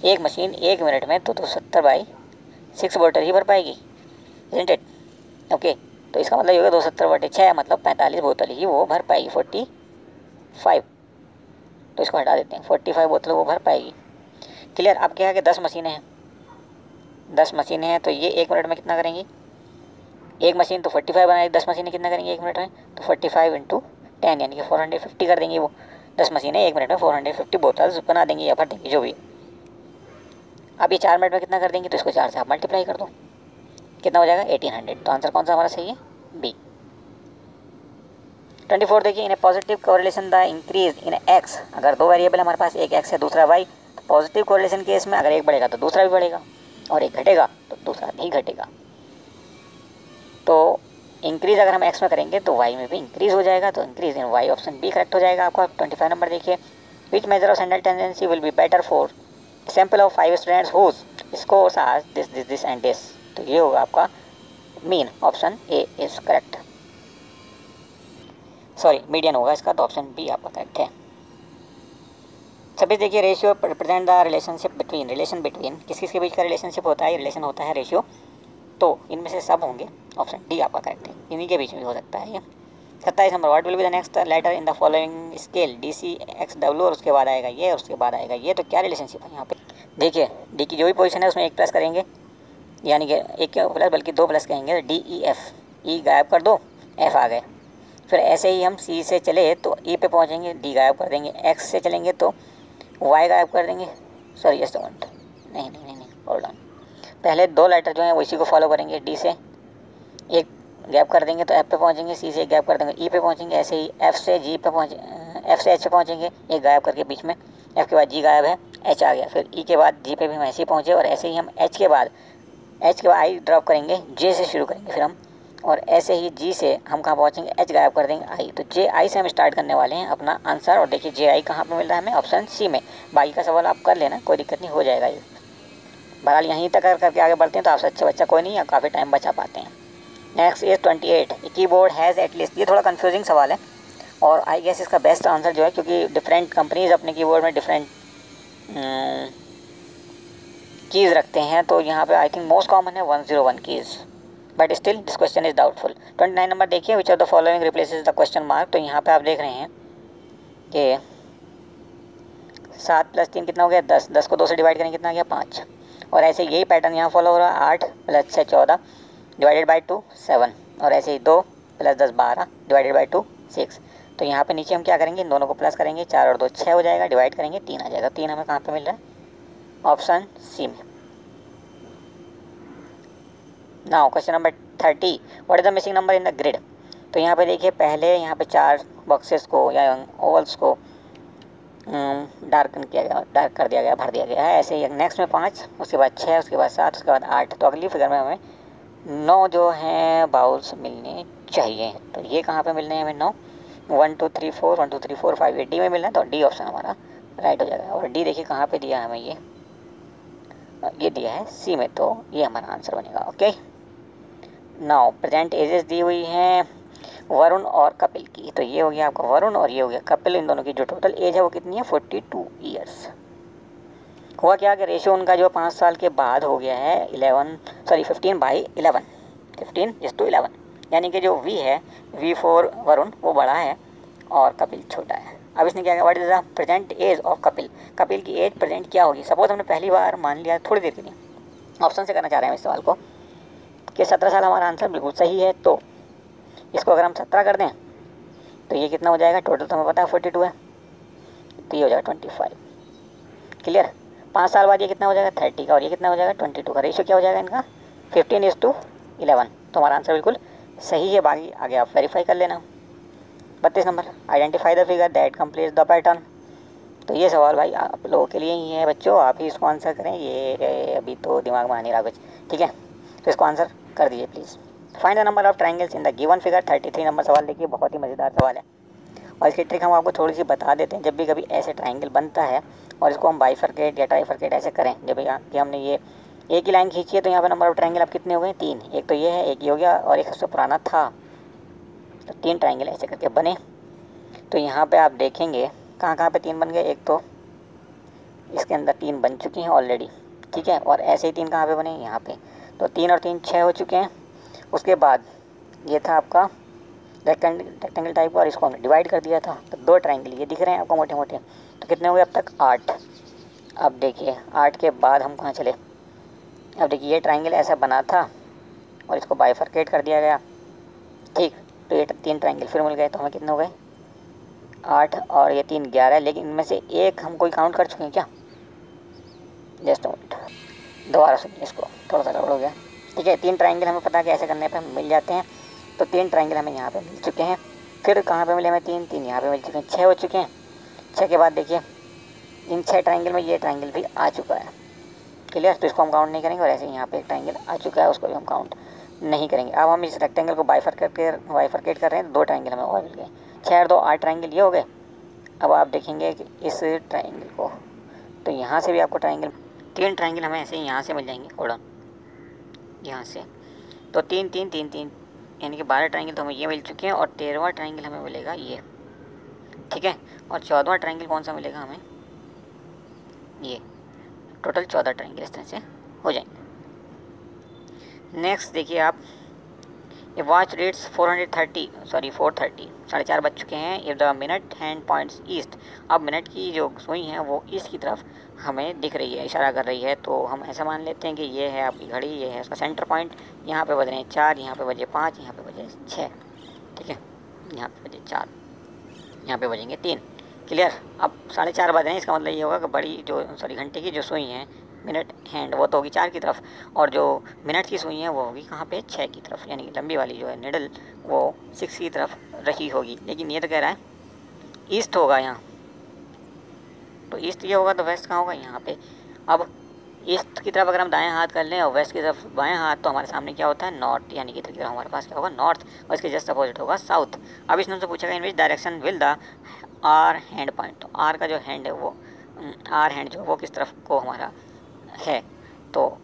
एक मशीन 1 मिनट में तो 270/6 बोतल ही भर पाएगी, इजंट इट? ओके, तो इसका मतलब ये होगा 270/6 मतलब 45 बोतल ही वो भर पाएगी, 45। तो इसको हटा देते हैं, 45 बोतल वो भर पाएगी। क्लियर? अब क्या है कि 10 मशीनें हैं, 10 मशीनें हैं तो ये 1 मिनट में कितना करेंगी? एक मशीन तो 45 बनाएगी, 10 मशीनें कितना करेंगी 1 मिनट में? तो 45 × 10 यानी कि 450 कर देंगी वो। 10 मशीनें 1 मिनट में 450 बोतल्स बना देंगी या भर देंगी, जो भी। अब ये 4 मिनट में कितना कर देंगी? तो इसको 4 से आप मल्टीप्लाई कर दो, कितना हो जाएगा 1800। तो आंसर कौन सा हमारा सही है? बी। 24 देखिए, in a positive correlation the increase in x, अगर दो वेरिएबल हमारे पास, एक एक्स है दूसरा वाई, तो पॉजिटिव कोरिलेशन केस में अगर एक बढ़ेगा तो दूसरा भी बढ़ेगा, और एक घटेगा तो दूसरा भी घटेगा। तो इंक्रीज अगर हम एक्स में करेंगे तो वाई में भी इंक्रीज हो जाएगा, तो increase in y, option B correct हो जाएगा आपका। 25 नंबर देखिए, which measure of central tendency will be better for sample of 5 students whose scores are this and this. तो ये होगा आपका mean, option A is correct, sorry median होगा इसका, तो ऑप्शन बी आपका करेक्ट है। 26 देखिए, ratio represent the relationship between, relation between किस किस के बीच का रिलेशनशिप होता है, रिलेशन होता है रेशियो, तो इनमें से सब होंगे, ऑप्शन डी आपका करेक्ट है, इन्हीं के बीच में हो सकता है ये। 27 number, what will be the next letter in the following scale, D C X W, और उसके बाद आएगा ये और उसके बाद आएगा ये। तो क्या रिलेशनशिप है यहाँ पे? देखिए डी की जो भी पोजीशन है उसमें एक प्लस करेंगे, यानी कि एक प्लस बल्कि 2 प्लस कहेंगे, डी ई एफ, ई गायब कर दो, एफ आ गए। फिर ऐसे ही हम सी से चले तो ई पे पहुँचेंगे, डी गायब कर देंगे, एक्स से चलेंगे तो वाई गायब कर देंगे, सॉरी जस्ट मिनट, नहीं होल्ड ऑन, पहले 2 लेटर जो हैं वो इसी को फॉलो करेंगे, डी से एक गैप कर देंगे तो एफ पे पहुँचेंगे, सी से एक गैप कर देंगे ई पे पहुँचेंगे, ऐसे ही एफ से जी पे पहुँचे, एफ से एच पे पहुँचेंगे, एक गायब करके बीच में, एफ के बाद जी गायब है, एच आ गया, फिर ई के बाद जी पे भी हम ऐसे ही पहुँचे, और ऐसे ही हम एच के बाद आई ड्रॉप करेंगे, जे से शुरू करेंगे फिर हम, और ऐसे ही जी से हम कहाँ पहुँचेंगे, एच गायब कर देंगे, आई, तो जे आई से हम स्टार्ट करने वाले हैं अपना आंसर। और देखिए जे आई कहाँ पे मिल रहा है हमें, ऑप्शन सी में। बाकी का सवाल आप कर लेना, कोई दिक्कत नहीं, हो जाएगा ये। बहरहाल यहीं तक करके आगे बढ़ते हैं तो आपसे अच्छा बच्चा कोई नहीं है, काफ़ी टाइम बचा पाते हैं। Next is 28, keyboard has at least, ये थोड़ा कन्फ्यूजिंग सवाल है, और आई गेस इसका बेस्ट आंसर जो है, क्योंकि डिफरेंट कंपनीज अपने कीबोर्ड में डिफरेंट कीज़ रखते हैं, तो यहाँ पे आई थिंक मोस्ट कॉमन है 101 keys, but still this question is doubtful. 29 number देखिए, which of the following replaces the question mark. तो यहाँ पे आप देख रहे हैं कि 7 + 3 कितना हो गया 10, 10 को 2 से डिवाइड करेंगे कितना आ गया 5, और ऐसे यही पैटर्न यहाँ फॉलो हो रहा है, 8 + 6 14 डिवाइडेड बाई 2 7, और ऐसे ही 2 + 10 12 डिवाइडेड बाई 2 6। तो यहाँ पे नीचे हम क्या करेंगे, इन दोनों को प्लस करेंगे, 4 और 2 6 हो जाएगा, डिवाइड करेंगे 3 आ जाएगा। 3 हमें कहाँ पे मिल रहा है, ऑप्शन सी में। Now question number 30, what is the missing number in the grid. तो यहाँ पे देखिए, पहले यहाँ पे 4 बॉक्सेस को या ओवल्स को डार्क कर दिया गया, भर दिया गया है। ऐसे ही नेक्स्ट में 5, उसके बाद 6, उसके बाद 7, उसके बाद 8। तो अगली फिगर में हमें 9 जो हैं बाउल्स मिलने चाहिए। तो ये कहाँ पे मिलने हैं हमें 9, 1 2 3 4 1 2 3 4 5, ये डी में मिलना है, तो डी ऑप्शन हमारा राइट हो जाएगा। और डी देखिए कहाँ पे दिया है हमें, ये दिया है सी में, तो ये हमारा आंसर बनेगा। ओके, नाउ प्रेजेंट एजेस दी हुई हैं वरुण और कपिल की। तो ये हो गया आपका वरुण और ये हो गया कपिल, इन दोनों की जो टोटल एज है वो कितनी है 42 ईयर्स। हुआ क्या कि रेशियो उनका जो 5 साल के बाद हो गया है 15/11, 15:11, यानी कि जो वी है, V4 वरुण वो बड़ा है और कपिल छोटा है। अब इसने क्या किया, what is the present age of Kapil, Kapil की एज प्रेजेंट क्या होगी। सपोज हमने पहली बार मान लिया थोड़ी देर के लिए, ऑप्शन से करना चाह रहे हैं इस सवाल को, कि 17 साल हमारा आंसर बिल्कुल सही है। तो इसको अगर हम 17 कर दें तो ये कितना हो जाएगा, टोटल तो हमें पता है 42 है, तो ये हो जाएगा 25। क्लियर। 5 साल बाद ये कितना हो जाएगा 30 का, और ये कितना हो जाएगा 22 का। रेशियो क्या हो जाएगा इनका 15:11। तो हमारा आंसर बिल्कुल सही है। बाकी आगे आप वेरीफाई कर लेना। 32 number, identify the figure that completes the pattern. तो ये सवाल भाई आप लोगों के लिए ही है बच्चों, आप ही इसको आंसर करें, ये अभी तो दिमाग में आ नहीं रहा कुछ, ठीक है। तो इसको आंसर कर दीजिए please. Find the number of triangles in the given figure. 33 number सवाल देखिए, बहुत ही मज़ेदार सवाल है, और इसकी ट्रिक हम आपको थोड़ी सी बता देते हैं। जब भी कभी ऐसे ट्राइंगल बनता है और इसको हम बाइफरकेट या ट्राइफरकेट ऐसे करें, जब कि हमने ये एक ही लाइन खींचिए तो यहाँ पे नंबर ऑफ ट्रायंगल आप कितने हो गए? 3। एक तो ये है, एक ये हो गया और एक सबसे पुराना था, तो 3 ट्रायंगल ऐसे करके बने। तो यहाँ पे आप देखेंगे कहाँ कहाँ पे 3 बन गए। एक तो इसके अंदर 3 बन चुकी हैं ऑलरेडी, ठीक है, और ऐसे ही 3 कहाँ पे बने? यहाँ पे। तो 3 और 3 6 हो चुके हैं। उसके बाद ये था आपका रेक्टेंगल टाइप और इसको हमने डिवाइड कर दिया था, तो 2 ट्रायंगल ये दिख रहे हैं आपको मोटे मोटे। तो कितने हो गए अब तक? 8। अब देखिए 8 के बाद हम कहाँ चले? अब देखिए ये ट्रायंगल ऐसा बना था और इसको बाइफरकेट कर दिया गया, ठीक। तो ये 3 ट्रायंगल फिर मिल गए, तो हमें कितने हो गए? 8 और ये 3 11। लेकिन इनमें से एक हम कोई काउंट कर चुके हैं क्या? जस्ट मिनट, दोबारा सुनिए, इसको थोड़ा सा गड़बड़ हो गया, ठीक है। 3 ट्रायंगल हमें पता है कि ऐसे करने पे मिल जाते हैं। तो 3 ट्रायंगल हमें यहाँ पे मिल चुके हैं। फिर कहाँ पे मिले हमें? 3 यहाँ पे मिल चुके हैं, 6 हो चुके हैं। 6 के बाद देखिए इन 6 ट्रायंगल में ये ट्रायंगल भी आ चुका है, क्लियर। तो इसको हम काउंट नहीं करेंगे। और ऐसे यहाँ पे एक ट्रायंगल आ चुका है, उसको भी हम काउंट नहीं करेंगे। अब हम इस रेक्टेंगल को बाइफरकेट कर रहे हैं, 2 ट्रायंगल हमें और मिल गए। 6 और 2 8 ट्रायंगल ये हो गए। अब आप देखेंगे कि इस ट्रायंगल को, तो यहाँ से भी आपको 3 ट्रायंगल हमें ऐसे ही यहाँ से मिल जाएंगे, कोडन यहाँ से। तो 3 3 3 3 यानी कि 12 ट्रायंगल तो हमें ये मिल चुके हैं। और 13वां ट्रायंगल हमें मिलेगा ये, ठीक है। और 14वां ट्रायंगल कौन सा मिलेगा हमें? ये। टोटल 14 ट्रायंगल इस तरह से हो जाएंगे। नेक्स्ट देखिए आप, ये वॉच रीड्स 430 4:30 बज चुके हैं। If the minute hand points east, अब मिनट की जो सुई है वो ईस्ट की तरफ हमें दिख रही है, इशारा कर रही है। तो हम ऐसा मान लेते हैं कि ये है आपकी घड़ी, ये है उसका सेंटर पॉइंट। यहाँ पे बज रहे हैं 4, यहाँ पे बजे 5, यहाँ पे बजे 6, ठीक है। यहाँ पे बजे 4, यहाँ पे बजेंगे 3, क्लियर। अब 4:30 बज रहे हैं, इसका मतलब ये होगा कि बड़ी जो घंटे की जो सुई है मिनट हैंड वो तो होगी 4 की तरफ, और जो मिनट की सुई है वो होगी कहाँ पे? 6 की तरफ। यानी कि लंबी वाली जो है निडल वो 6 की तरफ रही होगी। लेकिन ये तो कह रहा है ईस्ट होगा यहाँ, तो ईस्ट ये होगा तो वेस्ट कहाँ होगा? यहाँ पे। अब ईस्ट की तरफ अगर हम दाएं हाथ कर लें और वेस्ट की तरफ बाएं हाथ, तो हमारे सामने क्या होता है? नॉर्थ। यानी कि इधर की तरफ हमारे पास क्या होगा? नॉर्थ। और इसके जस्ट अपोजिट होगा साउथ। अब इसने हमसे पूछा in which direction will the R hand point. तो आर का जो हैंड है वो, आर हैंड जो वो किस तरफ को हमारा है? तो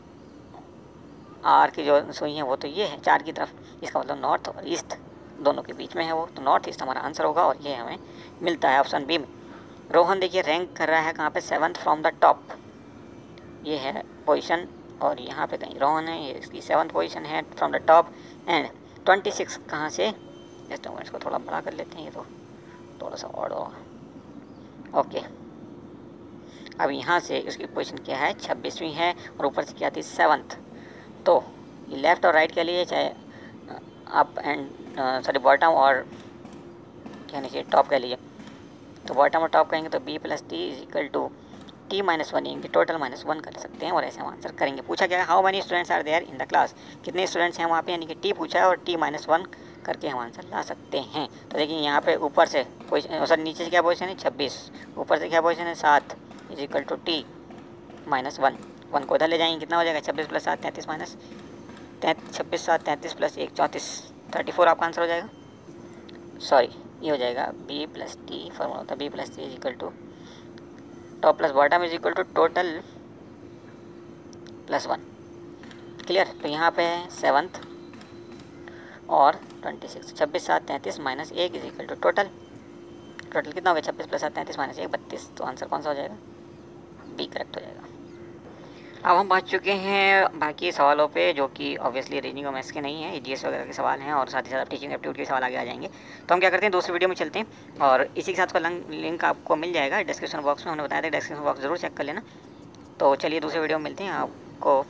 आर की जो सुई है वो तो ये है 4 की तरफ। इसका मतलब नॉर्थ और ईस्ट दोनों के बीच में है वो, तो नॉर्थ ईस्ट हमारा आंसर होगा। और ये हमें मिलता है ऑप्शन बी में। रोहन देखिए रैंक कर रहा है कहाँ पे? 7th फ्रॉम द टॉप, ये है पोजीशन। और यहाँ पे कहीं रोहन है, ये इसकी 7th पोजीशन है फ्रॉम द टॉप। एंड 26 कहाँ से? जस्ट इसको थोड़ा बड़ा कर लेते हैं, ये तो थोड़ा सा और होगा, ओके। अब यहाँ से उसकी पोजीशन क्या है? 26वीं है, और ऊपर से क्या थी? 7th। तो लेफ़्ट और राइट के लिए चाहे अप एंड बॉटम और क्या नीचे टॉप कह लीजिए, तो बॉटम और टॉप कहेंगे तो b + t = t - 1, यानी टोटल -1 कर सकते हैं। और ऐसे हम आंसर करेंगे। पूछा गया how many students are there in the class, कितने स्टूडेंट्स हैं वहाँ पे, यानी कि t पूछा है और t - 1 करके हम आंसर ला सकते हैं। तो देखिए यहाँ पे ऊपर से सर नीचे से क्या पोजीशन है? 26, ऊपर से क्या पोजीशन है? 7 = t - 1 को इधर ले जाएंगे, कितना हो जाएगा? 26 + 7 33 माइनस 26 7 33 + 1 34 34 आपका आंसर हो जाएगा। सॉरी, ये हो जाएगा b + t, फॉर्मूला होता है b + t = top plus bottom = total +1, clear. तो यहाँ पे है 7th और 26, 26 7 33 माइनस 1 = टोटल कितना हो गया? 26 + 7 33 माइनस 1 32। तो आंसर कौन सा हो जाएगा? बी करेक्ट हो जाएगा। अब हम पहुँच चुके हैं बाकी सवालों पे, जो कि ऑब्वियसली रीजनिंग और मैथ्स के नहीं है, जीएस वगैरह के सवाल हैं, और साथ ही साथ टीचिंग एप्टीट्यूड के सवाल आगे आ जाएंगे। तो हम क्या करते हैं, दूसरी वीडियो में चलते हैं, और इसी के साथ उसका लिंक आपको मिल जाएगा डिस्क्रिप्शन बॉक्स में। हमने बताया था डिस्क्रिप्शन बॉक्स ज़रूर चेक कर लेना। तो चलिए दूसरी वीडियो में मिलते हैं आपको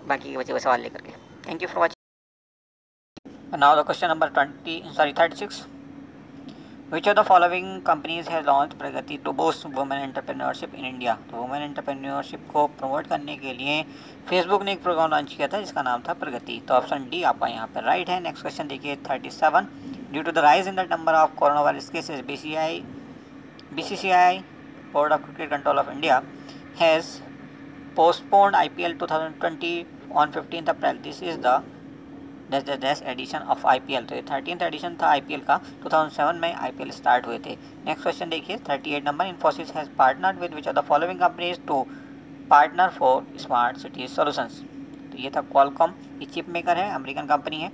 बाकी के बचे हुए सवाल लेकर के। Thank you for watching. Now the question number 36। Which of the following companies has launched Pragati to boost women entrepreneurship in India? तो वुमेन एंटरप्रेन्योरशिप को प्रमोट करने के लिए फेसबुक ने एक प्रोग्राम लॉन्च किया था जिसका नाम था प्रगति। तो ऑप्शन डी आपका यहाँ पर राइट है। नेक्स्ट क्वेश्चन देखिए 37। Due to the rise in the number of corona virus cases BCCI board of cricket control of India has postponed IPL 2020 on 15 April. This is the edition of IPL। तो ये 13th addition था IPL का। 2007 में IPL start हुए थे। Next question देखिए 38 number. Infosys has partnered with which of the following companies to partner for smart city solutions. तो ये था क्वालकॉम, ये चिप मेकर है, अमेरिकन कंपनी है।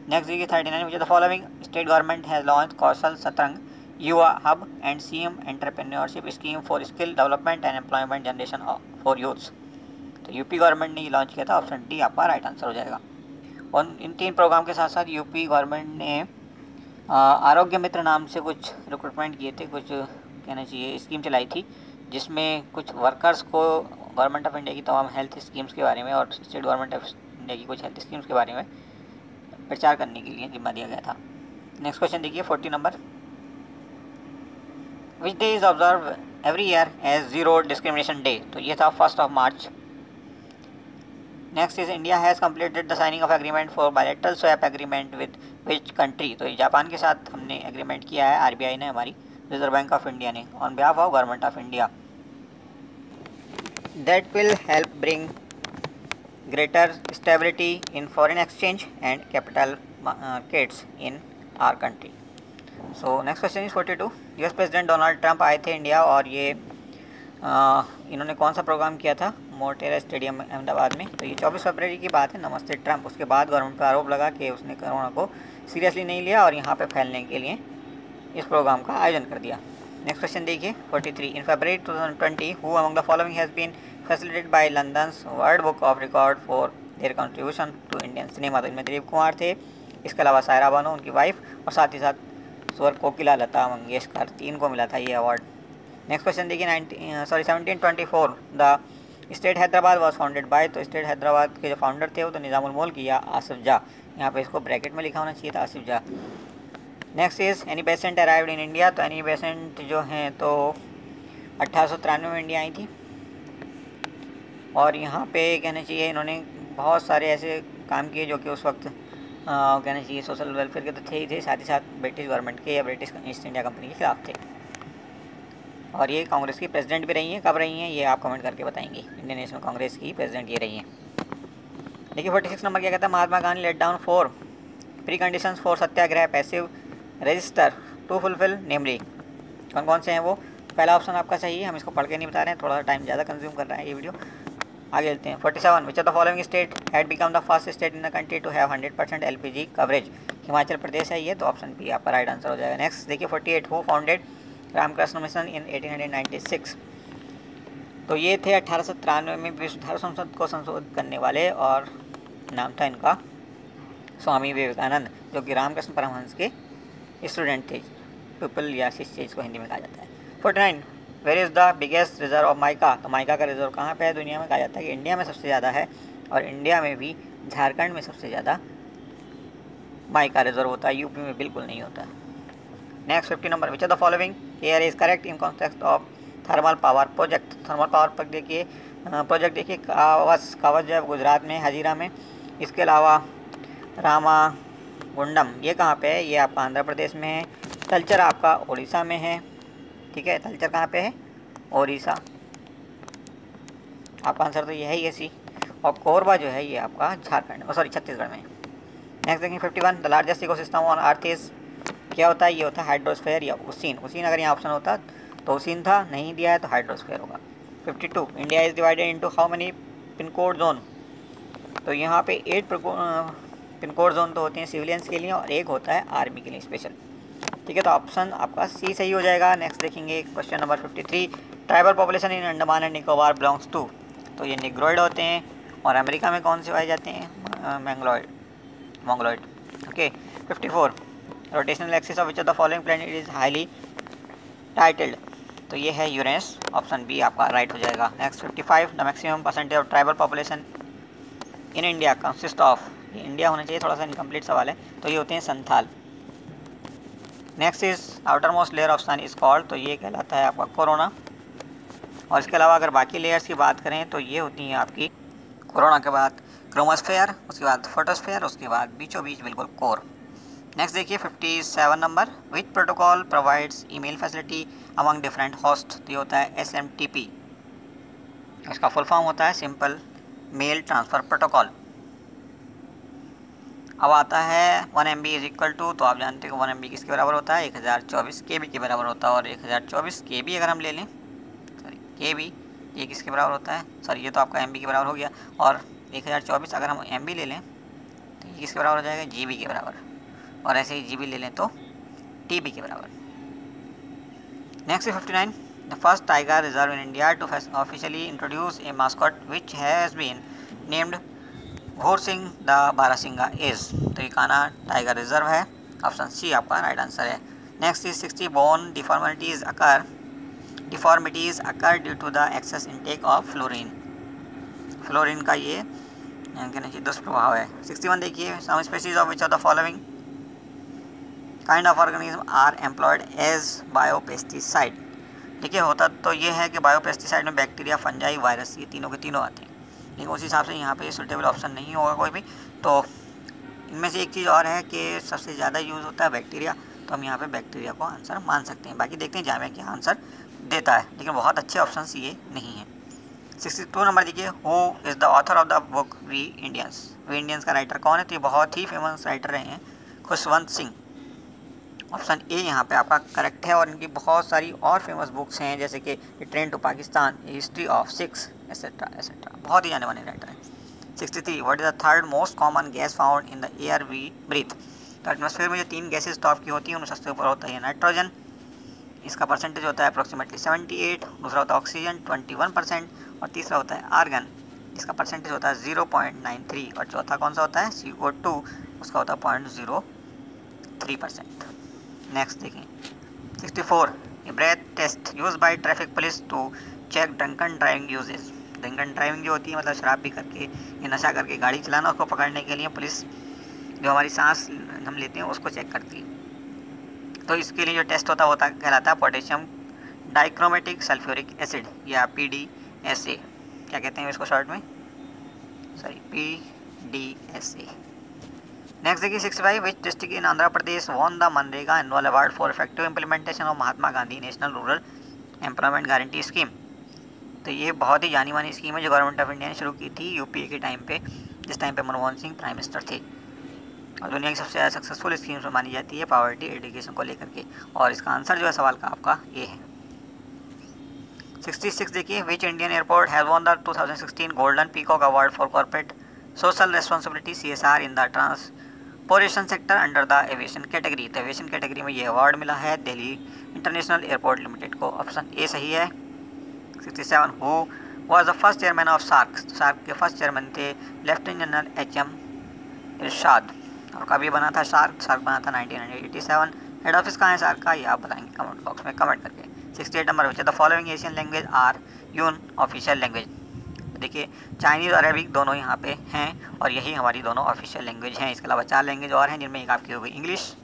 नेक्स्ट देखिए 39, which the following state government has launch Kaushal Satrang Yuva hub and CM entrepreneurship scheme for skill development and employment generation for youths. तो UP government ने ये लॉन्च किया था, ऑप्शन डी आपका राइट आंसर हो जाएगा। और इन 3 प्रोग्राम के साथ साथ यूपी गवर्नमेंट ने आरोग्य मित्र नाम से कुछ रिक्रूटमेंट किए थे, कुछ कहना चाहिए स्कीम चलाई थी, जिसमें कुछ वर्कर्स को गवर्नमेंट ऑफ इंडिया की तमाम हेल्थ स्कीम्स के बारे में और स्टेट गवर्नमेंट ऑफ इंडिया की कुछ हेल्थ स्कीम्स के बारे में प्रचार करने के लिए जिम्मा दिया गया था। नेक्स्ट क्वेश्चन देखिए 40 number, which day is observe every year as zero discrimination day. तो ये था 1 March. Next is India has completed the signing of agreement for bilateral swap agreement with which country. तो जापान के साथ हमने agreement किया है, आरबीआई ने, हमारी रिजर्व बैंक ऑफ इंडिया ने, on behalf of government of India. That will help bring greater stability in foreign exchange and capital markets in our country. So next question is 42, US president Donald Trump आए थे India और ये इन्होंने कौन सा programme किया था Motera stadium Ahmedabad में। तो ये 24 फरवरी की बात है, नमस्ते ट्रंप। उसके बाद गवर्नमेंट पर आरोप लगा कि उसने कोरोना को सीरियसली नहीं लिया और यहाँ पे फैलने के लिए इस प्रोग्राम का आयोजन कर दिया। नेक्स्ट क्वेश्चन देखिए 43, in February 2020 who among the following has been facilitated by London's World Book of Records for their contribution to Indian cinema. तो इनमें दिलीप कुमार थे, इसके अलावा सायरा बानो उनकी वाइफ, और साथ ही साथ स्वर कोकिला लता मंगेशकर, 3 को मिला था ये अवार्ड। नेक्स्ट क्वेश्चन देखिए 1724 the state Hyderabad was founded by. तो स्टेट हैदराबाद के जो फाउंडर थे वो तो निज़ामुल मुल्क या आसिफ जा, यहाँ पे इसको ब्रैकेट में लिखा होना चाहिए था, आसिफ जा। Next is Annie Besant arrived in India. तो एनी बेसेंट जो हैं तो 1893 में इंडिया आई थी और यहाँ पे कहना चाहिए इन्होंने बहुत सारे ऐसे काम किए जो कि उस वक्त कहना चाहिए सोशल वेलफेयर के तो थे ही थे, साथ ही साथ ब्रिटिश गवर्नमेंट के या ब्रिटिश ईस्ट इंडिया कंपनी के खिलाफ थे। और ये कांग्रेस की प्रेसिडेंट भी रही हैं, कब रही हैं ये आप कमेंट करके बताएंगे। इंडियन नेशनल कांग्रेस की प्रेसिडेंट ये रही हैं। देखिए 46 नंबर क्या कहता है, Mahatma Gandhi laid down 4 preconditions for satyagraha passive resister to fulfil namely. कौन कौन से हैं वो? पहला ऑप्शन आपका सही है, हम इसको पढ़ के नहीं बता रहे हैं, थोड़ा सा टाइम ज़्यादा कंज्यूम कर रहा है ये वीडियो। आगे चलते हैं 47, which of the following state had become the first state in the country to have 100% LPG coverage. Himachal Pradesh है ये, तो ऑप्शन बी आपका राइट आंसर हो जाएगा। नेक्स्ट देखिए 48, who founded Ramakrishna Mission in 1896। तो ये थे 1893 में विश्व धर्म संसद को संशोधित करने वाले और नाम था इनका स्वामी विवेकानंद, जो कि रामकृष्ण परमहंस के स्टूडेंट थे, पीपल या शिष्य इसको हिंदी में कहा जाता है। 49, where is the biggest reserve of mica. तो माइका का रिजर्व कहाँ पे है दुनिया में? कहा जाता है कि इंडिया में सबसे ज़्यादा है और इंडिया में भी झारखंड में सबसे ज़्यादा माइका रिजर्व होता है, यूपी में बिल्कुल नहीं होता। Next 50 number, which of the following here is correct in context of thermal power project. Thermal power project देखिए कावस जो है गुजरात में हजीरा में, इसके अलावा रामागुंडम ये कहाँ पे है? ये आपका आंध्र प्रदेश में है। तलचर आपका उड़ीसा में है, ठीक है, तलचर कहाँ पे है? उड़ीसा। आपका आंसर तो ये है, ये सी। और कोरबा जो है ये आपका झारखंड छत्तीसगढ़ में। नेक्स्ट देखेंगे 51, the largest ecosystem on earth is. क्या होता है? ये होता है हाइड्रोस्फीयर या ओशियन। ओशियन अगर यहाँ ऑप्शन होता तो ओशियन था, नहीं दिया है तो हाइड्रोस्फीयर होगा। 52, India is divided into how many pin code zone. तो यहाँ पे 8 पिन कोड जोन तो होते हैं सिविलियंस के लिए और एक होता है आर्मी के लिए स्पेशल, ठीक है, तो ऑप्शन आपका सी सही हो जाएगा। नेक्स्ट देखेंगे question number 53, tribal population in Andaman and Nicobar belongs to. तो ये निग्रोइड होते हैं और अमेरिका में कौन से पाए जाते हैं? Mongoloid. Okay 54, rotational axis of which of the following planet is highly titled. तो ये है यूरेनस, ऑप्शन बी आपका राइट हो जाएगा। Next 55, the maximum percentage of tribal population in India consist of. ये इंडिया होना चाहिए, थोड़ा सा इनकम्प्लीट सवाल है, तो ये होते हैं Santhal. Next is outer most layer of sun is called. तो ये कहलाता है आपका कोरोना। और इसके अलावा अगर बाकी लेयर्स की बात करें तो ये होती हैं आपकी कोरोना के बाद क्रोमोस्फेयर, उसके बाद फोटोस्फेयर, उसके बाद बीचों बीच बिल्कुल कोर। नेक्स्ट देखिए 57 नंबर, विच protocol provides email facility among different host. तो ये होता है SMTP, इसका फुल फॉर्म होता है सिंपल मेल ट्रांसफ़र प्रोटोकॉल। अब आता है 1 MB इज इक्वल टू। तो आप जानते हो 1 MB किसके बराबर होता है? 1024 KB के बराबर होता है। और 1024 KB अगर हम ले लें, KB ये किसके बराबर होता है, सॉरी ये तो आपका MB के बराबर हो गया, और 1024 अगर हम MB ले लें तो ये किसके बराबर हो जाएगा, GB के बराबर, और ऐसे ही GB ले लें तो TB के बराबर। Next 59, the first tiger reserve in India to officially introduce a mascot which has been named Ghor Singh the barasingha is, तो ये कान्हा टाइगर रिजर्व है, ऑप्शन सी आपका राइट आंसर है। Next is 60, bone deformities occur due to the excess intake of fluorine, fluorine का ये कहना चाहिए दुष्प्रभाव है। 61 देखिए, some species of which of the following kind of organism are employed as biopesticide. देखिए होता तो ये है कि बायोपेस्टिसाइड में बैक्टीरिया, फंजाई, वायरस, ये तीनों के तीनों आते हैं, लेकिन उस हिसाब से यहाँ पे सुटेबल ऑप्शन नहीं होगा कोई भी। तो इनमें से एक चीज़ और है कि सबसे ज़्यादा यूज़ होता है बैक्टीरिया, तो हम यहाँ पे बैक्टीरिया को आंसर मान सकते हैं। बाकी देखते हैं जामिया क्या आंसर देता है, लेकिन बहुत अच्छे ऑप्शन ये नहीं है। 62 नंबर देखिए, who is the author of the book we Indians, we Indians का राइटर कौन है, तो ये बहुत ही फेमस राइटर रहे हैं खुशवंत सिंह। ऑप्शन ए यहाँ पे आपका करेक्ट है, और इनकी बहुत सारी और फेमस बुक्स हैं जैसे कि train to Pakistan, history of Sikhs, etcetera etcetera, बहुत ही जाने माने राइटर हैं। 63, what is the third most common gas found in the air we breathe, तो एटमॉस्फेयर में जो 3 गैसेज टॉप की होती हैं उनमें सबसे ऊपर होता है नाइट्रोजन, इसका परसेंटेज होता है अप्रोक्सीमेटली 78, दूसरा होता है ऑक्सीजन 21%, और तीसरा होता है आर्गन, जिसका परसेंटेज होता है 0.93, और चौथा कौन सा होता है CO2, उसका होता है 0.03%। नेक्स्ट देखें 64, a breath test use by traffic police to check drunken driving uses, drunken driving जो होती है मतलब शराब पी करके या नशा करके गाड़ी चलाना, उसको पकड़ने के लिए पुलिस जो हमारी सांस हम लेते हैं उसको चेक करती है। तो इसके लिए जो टेस्ट होता है वो कहलाता है पोटेशियम डाइक्रोमेटिक सल्फ्यूरिक एसिड या PDSA, क्या कहते हैं इसको शॉर्ट में, सॉरी PDSA। नेक्स्ट देखिए 65, which district in Andhra Pradesh won the MNREGA annual award for effective implementation of Mahatma Gandhi national rural employment guarantee scheme, तो ये बहुत ही जानी मानी स्कीम है जो गवर्नमेंट ऑफ इंडिया ने शुरू की थी UPA के टाइम पे, जिस टाइम पे मनमोहन सिंह प्राइम मिनिस्टर थे, और दुनिया की सबसे ज़्यादा सक्सेसफुल स्कीम मानी जाती है पॉवर्टी एजुकेशन को लेकर के, और इसका आंसर जो है सवाल का आपका ये है। 66 देखिए, which Indian airport has won the 2016 golden peacock award for corporate social responsibility CSR in the transportation sector under the aviation category, तो एविएशन कैटेगरी में ये अवार्ड मिला है दिल्ली इंटरनेशनल एयरपोर्ट लिमिटेड को, ऑप्शन ए सही है। 67, who was the first chairman of SAARC, SAARC के first chairman थे लेफ्टिनेंट जनरल HM इरशाद, और कभी बना था सार्क बना था 1987। हेड ऑफिस कहाँ है सार्क का, ये आप बताएंगे कमेंट बॉक्स में कमेंट करके। 68 number which the following Asian language are UN official language, देखिए चाइनीज़ और अरबिक दोनों यहाँ पे हैं, और यही हमारी दोनों ऑफिशियल लैंग्वेज हैं। इसके अलावा 4 लैंग्वेज और हैं, जिनमें एक आपकी हो गई इंग्लिश,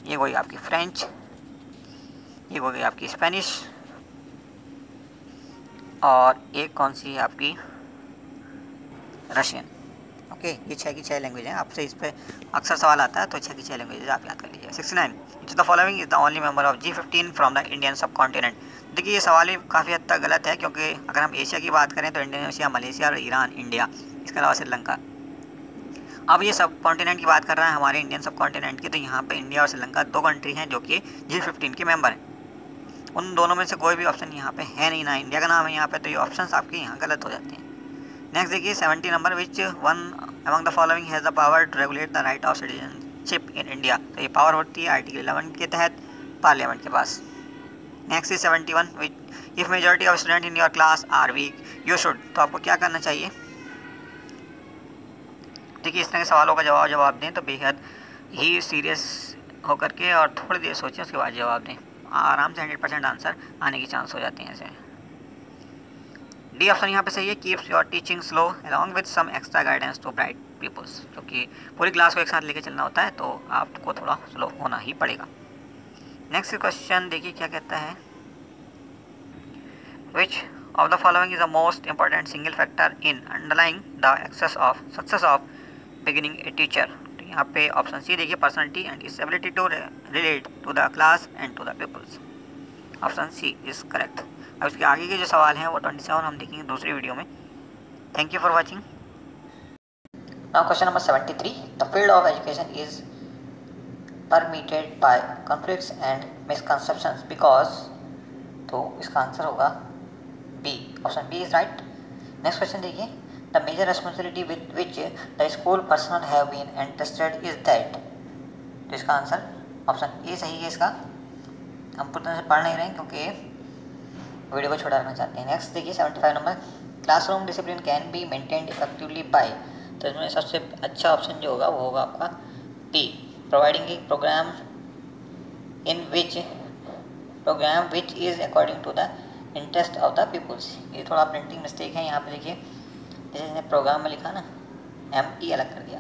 ये हो गई आपकी फ्रेंच, ये हो गई आपकी स्पेनिश, और एक कौन सी है आपकी रशियन। ओके, ये 6 की 6 लैंग्वेज हैं, आपसे इस पर अक्सर सवाल आता है, तो 6 की 6 लैंग्वेज आप याद कर लीजिए। 69, विच the following is the only member of G15 from the Indian सब कॉन्टिनेंट, देखिए ये सवाल ही काफ़ी हद तक गलत है, क्योंकि अगर हम एशिया की बात करें तो इंडोनेशिया, मलेशिया और ईरान, इंडिया, इसके अलावा श्रीलंका। अब ये सब कॉन्टिनेंट की बात कर रहा है हमारे इंडियन सब कॉन्टिनेंट की, तो यहाँ पे इंडिया और श्रीलंका 2 कंट्री हैं जो कि G15 के मेंबर हैं। उन दोनों में से कोई भी ऑप्शन यहाँ पे है नहीं, ना इंडिया का नाम है यहाँ पे, तो ये ऑप्शंस आपके यहाँ गलत हो जाते हैं। नेक्स्ट देखिए 70 number, which one among the following has the power to regulate the right of citizenship in India, तो ये पावर होती है आर्टिकल 11 के तहत पार्लियामेंट के पास। Next is 71, which if majority of student in your class are weak you should, तो आपको क्या करना चाहिए। देखिए इस तरह के सवालों का जवाब दें तो बेहद ही सीरियस होकर के और थोड़ी देर सोचें, उसके बाद जवाब दें, आराम से 100% आंसर आने की चांस हो जाते हैं ऐसे। डी ऑप्शन यहाँ पे सही है, keeps your teaching slow along with some extra guidance to bright peoples, क्योंकि पूरी क्लास को एक साथ लेके चलना होता है तो आपको थोड़ा स्लो होना ही पड़ेगा। नेक्स्ट क्वेश्चन देखिए क्या कहता है, which of the following is the most important single factor in underlining the success of beginning a teacher, तो यहाँ पे ऑप्शन सी देखिए, personality and is ability to relate to the class and to the peoples, option C is correct. अब इसके आगे के जो सवाल हैं वो 27 हम देखेंगे दूसरी वीडियो में। Thank you for watching. Now question number 73, the field of education is permeated by conflicts and misconceptions because, तो इसका आंसर होगा B, option B is right. Next question देखिए, the major responsibility with which the school personnel have been entrusted is that. तो इसका answer option A सही है। इसका हम पूरी तरह से पढ़ नहीं रहे हैं क्योंकि वीडियो को छोटा रखना चाहते हैं। नेक्स्ट देखिए 75 number, classroom discipline can be maintained effectively by. तो इसमें सबसे अच्छा ऑप्शन जो होगा वो होगा आपका B, providing a program which is according to the interest of the peoples. ये थोड़ा प्रिंटिंग मिस्टेक है यहाँ पे देखिए, जैसे इसने प्रोग्राम में लिखा ना ME अलग कर दिया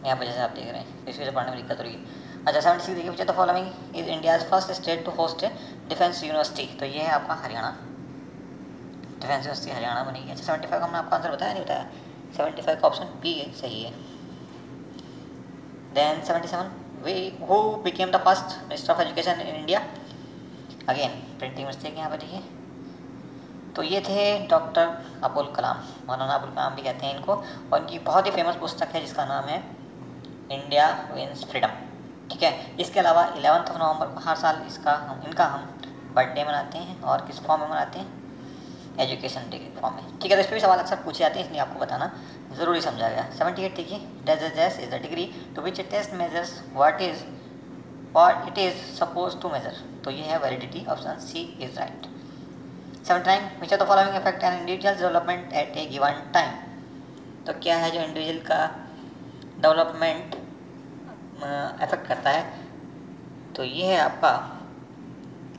यहाँ पर, जैसे आप देख रहे हैं, इस वजह से पढ़ने में दिक्कत हो रही है। अच्छा 76 देखिए, which the following is India's first state to host defence university. तो ये है आपका हरियाणा, डिफेंस यूनिवर्सिटी हरियाणा बनेगी। अच्छा 75 का हमने आपका आंसर बताया नहीं बताया, 75 का ऑप्शन बी है सही है। Then 77, who became the first minister of education in India. Again printing mistake यहाँ पर देखिए, तो ये थे डॉक्टर अबुल कलाम, मौलाना अबुल कलाम भी कहते हैं इनको, और इनकी बहुत ही फेमस पुस्तक है जिसका नाम है इंडिया विंस फ्रीडम। ठीक है, इसके अलावा 11 नवंबर को हर साल इनका हम बर्थडे मनाते हैं, और किस फॉर्म में मनाते हैं, एजुकेशन डे के फॉर्म में। ठीक है, तो इस पर भी सवाल अक्सर पूछे जाते हैं, इसलिए आपको बताना ज़रूरी समझा गया। 78 देखिए, this is the degree to which test measures what it is suppose to measure. तो ये है validity, option C is right. 79, which of the following effect an individuals development at a given time. तो क्या है जो individual का development affect करता है, तो ये है आपका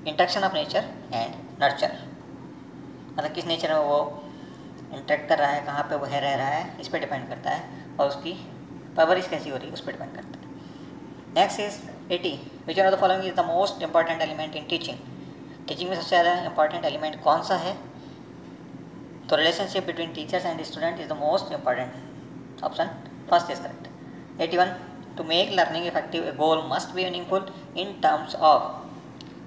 interaction of nature and nurture. मतलब किस नेचर में वो इंटरेक्ट कर रहा है, कहाँ पे वो रह रहा है, इस पर डिपेंड करता है, और उसकी परवरिश कैसी हो रही है उस पर डिपेंड करता है। Next is 80, which of the following is the most important element in teaching. Teaching में सबसे ज़्यादा इंपॉर्टेंट एलिमेंट कौन सा है, तो relationship between teachers and student is the most important, option first is correct. 81, to make learning effective a goal must be meaningful in terms of.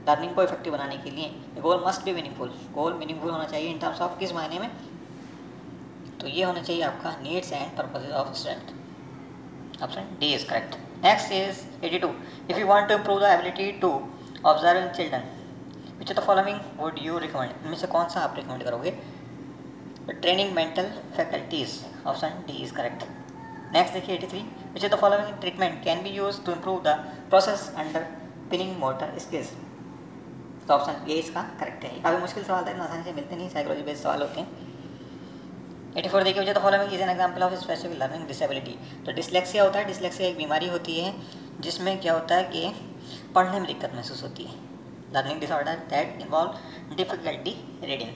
Learning को effective बनाने के लिए a goal must be meaningful, goal meaningful होना चाहिए इन terms of किस मायने में, तो ये होना चाहिए आपका needs and purposes of student, option D is correct. Next is 82, if you want to improve the ability to observe in children, which of the following would you recommend. इनमें से कौन सा आप रिकमेंड करोगे, training mental faculties, option D is correct. Next देखिए 83, which of the following treatment can be use to improve the process underpinning motor skills. तो option ए इसका correct है। काफ़ी मुश्किल सवाल था, इतना आसानी से मिलते नहीं, साइकोलॉजी बेस्ड सवाल होते हैं। 84 देखिए, which of the following is an example of specific learning disability. तो डिसलेक्सिया होता है, डिसलेक्सिया एक बीमारी होती है जिसमें क्या होता है कि पढ़ने में दिक्कत महसूस होती है, learning disorder that involve difficulty reading.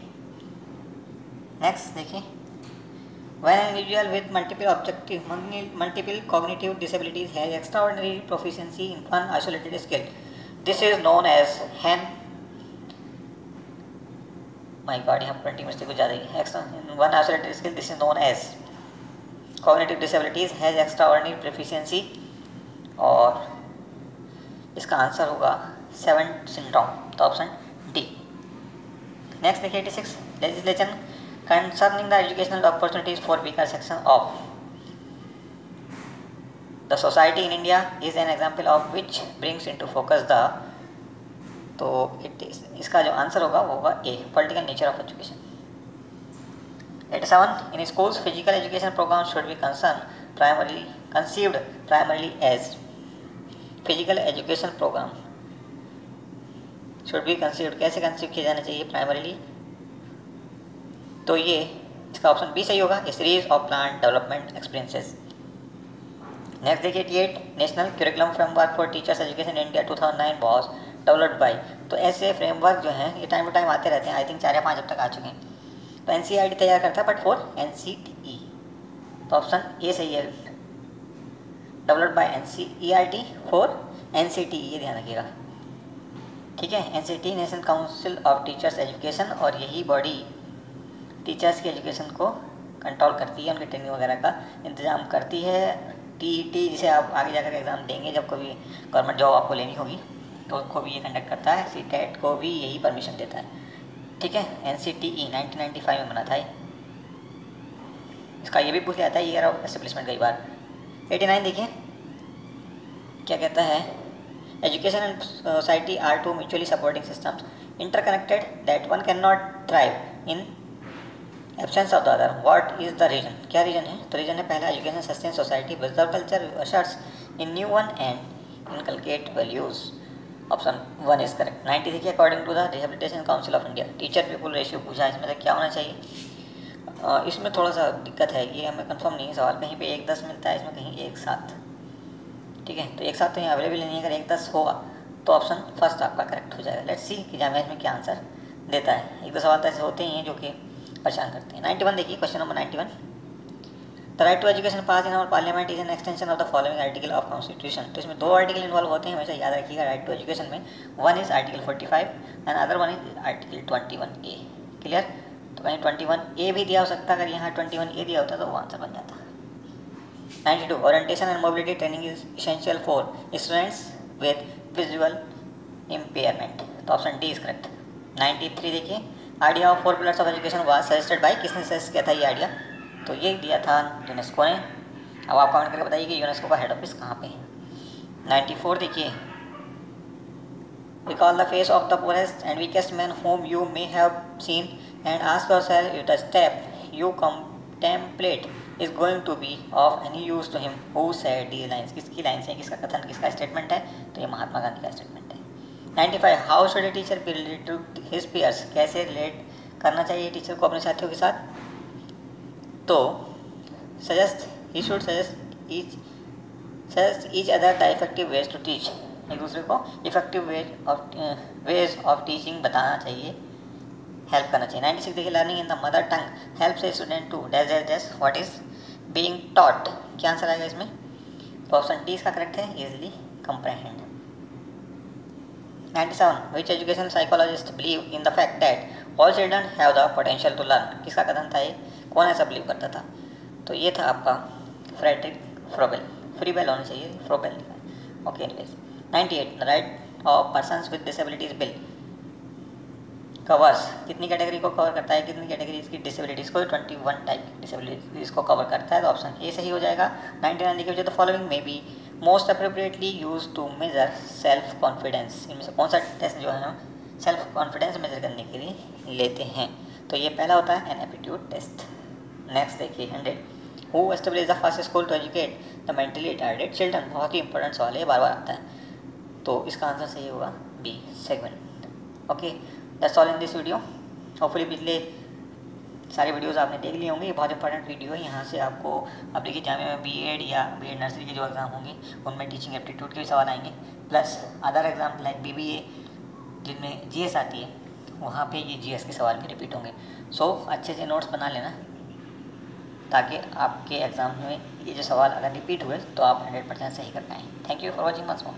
Next देखिए, when an individual with multiple cognitive disabilities has extraordinary proficiency in one isolated skill, this is known as my god यहाँ प्रिंटिंग मिस्टेक कुछ ज़्यादा ही, one isolated skill, this is known as cognitive disabilities has extraordinary proficiency, और इसका answer होगा 7 syndrome, तो option D. Next देखिए 86, legislation concerning the educational opportunities for weaker section of the society in India is an example of which brings into focus the, तो इसका जो answer होगा वो होगा A, political nature of education. 87, in schools physical education programs should be conceived primarily as physical education program should be conceived, कैसे conceive किया जाना चाहिए प्राइमरीली, तो ये इसका ऑप्शन बी सही होगा, a series of plan development experiences. Next देखिए 88, national curriculum framework for teachers education India 2009 was developed by. तो ऐसे फ्रेमवर्क जो हैं ये टाइम टू टाइम आते रहते हैं, आई थिंक 4 या 5 अब तक आ चुके हैं। तो NCERT तैयार करता है, बट फॉर NCTE, तो ऑप्शन ए सही है, developed by NCERT for NCTE, ये ध्यान रखिएगा। ठीक है, NCTE national council of teachers education, और यही बॉडी टीचर्स की एजुकेशन को कंट्रोल करती है, उनकी ट्रेनिंग वगैरह का इंतजाम करती है। TET जिसे आप आगे जाकर एग्ज़ाम देंगे, जब कभी गवर्नमेंट जॉब आपको लेनी होगी, तो उसको भी ये कंडक्ट करता है। CTET को भी यही परमिशन देता है। ठीक है, NCTE 1995 में बना था। इसका ये भी पूछ लिया था ईयर ऑफ एस्टेब्लिशमेंट कई बार। 89 देखिए क्या कहता है, education and society are two mutually supporting systems interconnected that one cannot thrive in absence of the other. What is the reason? क्या रीजन है? तो रीजन है पहला, education sustain society, preserve culture, asserts in new one and inculcate values. Option 1 is correct. 90 देखिए, according to the rehabilitation council of India teacher people ratio पूछा, इसमें से क्या होना चाहिए? इसमें थोड़ा सा दिक्कत है, ये हमें कंफर्म नहीं है सवाल. कहीं पे 1:10 मिलता है, इसमें कहीं 1:7. ठीक है, तो 1:7 तो यहाँ अवेलेबल नहीं है. अगर 1:10 होगा तो ऑप्शन फर्स्ट आपका करेक्ट हो जाएगा. लेट्स सी कि जामिया इसमें क्या आंसर देता है. एक दो सवाल तो ऐसे होते ही हैं जो कि परेशान करते हैं. 91 देखिए, question number 91. The right to education pass in our parliament is an extension of the following article of constitution. तो इसमें 2 आर्टिकल इन्वॉल्व होते हैं, हमेशा याद रखिएगा. राइट टू एजुकेशन में one is article 45 and other one is article 21A. Clear? तो कहीं 21A भी दिया हो सकता है. अगर यहाँ 21A दिया होता तो वो आंसर बन जाता. 92 orientation and mobility training is essential for students with visual impairment. तो ऑप्शन डी इज करेक्ट. 93 देखिए, idea of 4 pillars of education was suggested by. किसने सजेस्ट किया था ये आइडिया? तो ये दिया था यूनेस्को ने. अब आप कमेंट करके बताइए कि यूनेस्को का हेड ऑफिस कहाँ पे है. 94 देखिए, recall the face of the poorest and weakest man whom you may have seen and ask yourself if the step you contemplate is going to be of any use to him who said these lines. किसकी lines है, किसका कथन, किसका statement है? तो ये महात्मा गांधी का statement है. 95 how should a teacher be related to his peers. कैसे रिलेट करना चाहिए टीचर को अपने साथियों के साथ? तो he should suggest each other the effective ways to teach. एक दूसरे को इफेक्टिव वेज ऑफ टीचिंग बताना चाहिए, हेल्प करना चाहिए. 96 देखिए, learning in the mother tongue helps a student to dash dash dash what is being taught. क्या answer आएगा इसमें? तो ऑप्शन डी इसका करेक्ट है, easily comprehend. 97 which education psychologist believe in the fact that all children have the potential to learn. किसका कथन था ये? कौन ऐसा बिलीव करता था? तो ये था आपका फ्रेडरिक फ्रोबेल. फ्रीबेल होना चाहिए, फ्रोबेल लिखा. Okay, anyways. 98 the right of persons with disabilities bill covers. कितनी कैटेगरी को कवर करता है? कितनी कैटेगरीज की डिसेबिलिटीज़ को? 21 टाइप की डिसेबिलिटीज़ को कवर करता है. तो ऑप्शन ए सही हो जाएगा. 99 देखिए, the following may be most appropriately use to measure self confidence. इनमें से कौन सा टेस्ट जो है हम सेल्फ कॉन्फिडेंस मेजर करने के लिए लेते हैं? तो ये पहला होता है एन एप्टीट्यूड टेस्ट. नेक्स्ट देखिए, 100 who establish the first school to educate the mentally retarded children. बहुत ही इंपॉर्टेंट सवाल है, बार बार आता है. तो इसका आंसर सही होगा B, segment. Okay, that's all in this video. Hopefully पिछले सारे वीडियोस आपने देख लिए होंगे. ये बहुत इंपॉर्टेंट वीडियो है. यहाँ से आपको अब देखिए जामिया में बीएड या बीएड नर्सरी के जो एग्ज़ाम होंगे उनमें टीचिंग एप्टीट्यूड के भी सवाल आएंगे, plus other exam like BBA जिनमें जीएस आती है, वहाँ पे ये जीएस के सवाल भी रिपीट होंगे. सो अच्छे से नोट्स बना लेना ताकि आपके एग्ज़ाम में ये जो सवाल अगर रिपीट हुए तो आप 100% सही कर पाएँ. Thank you for watching once more.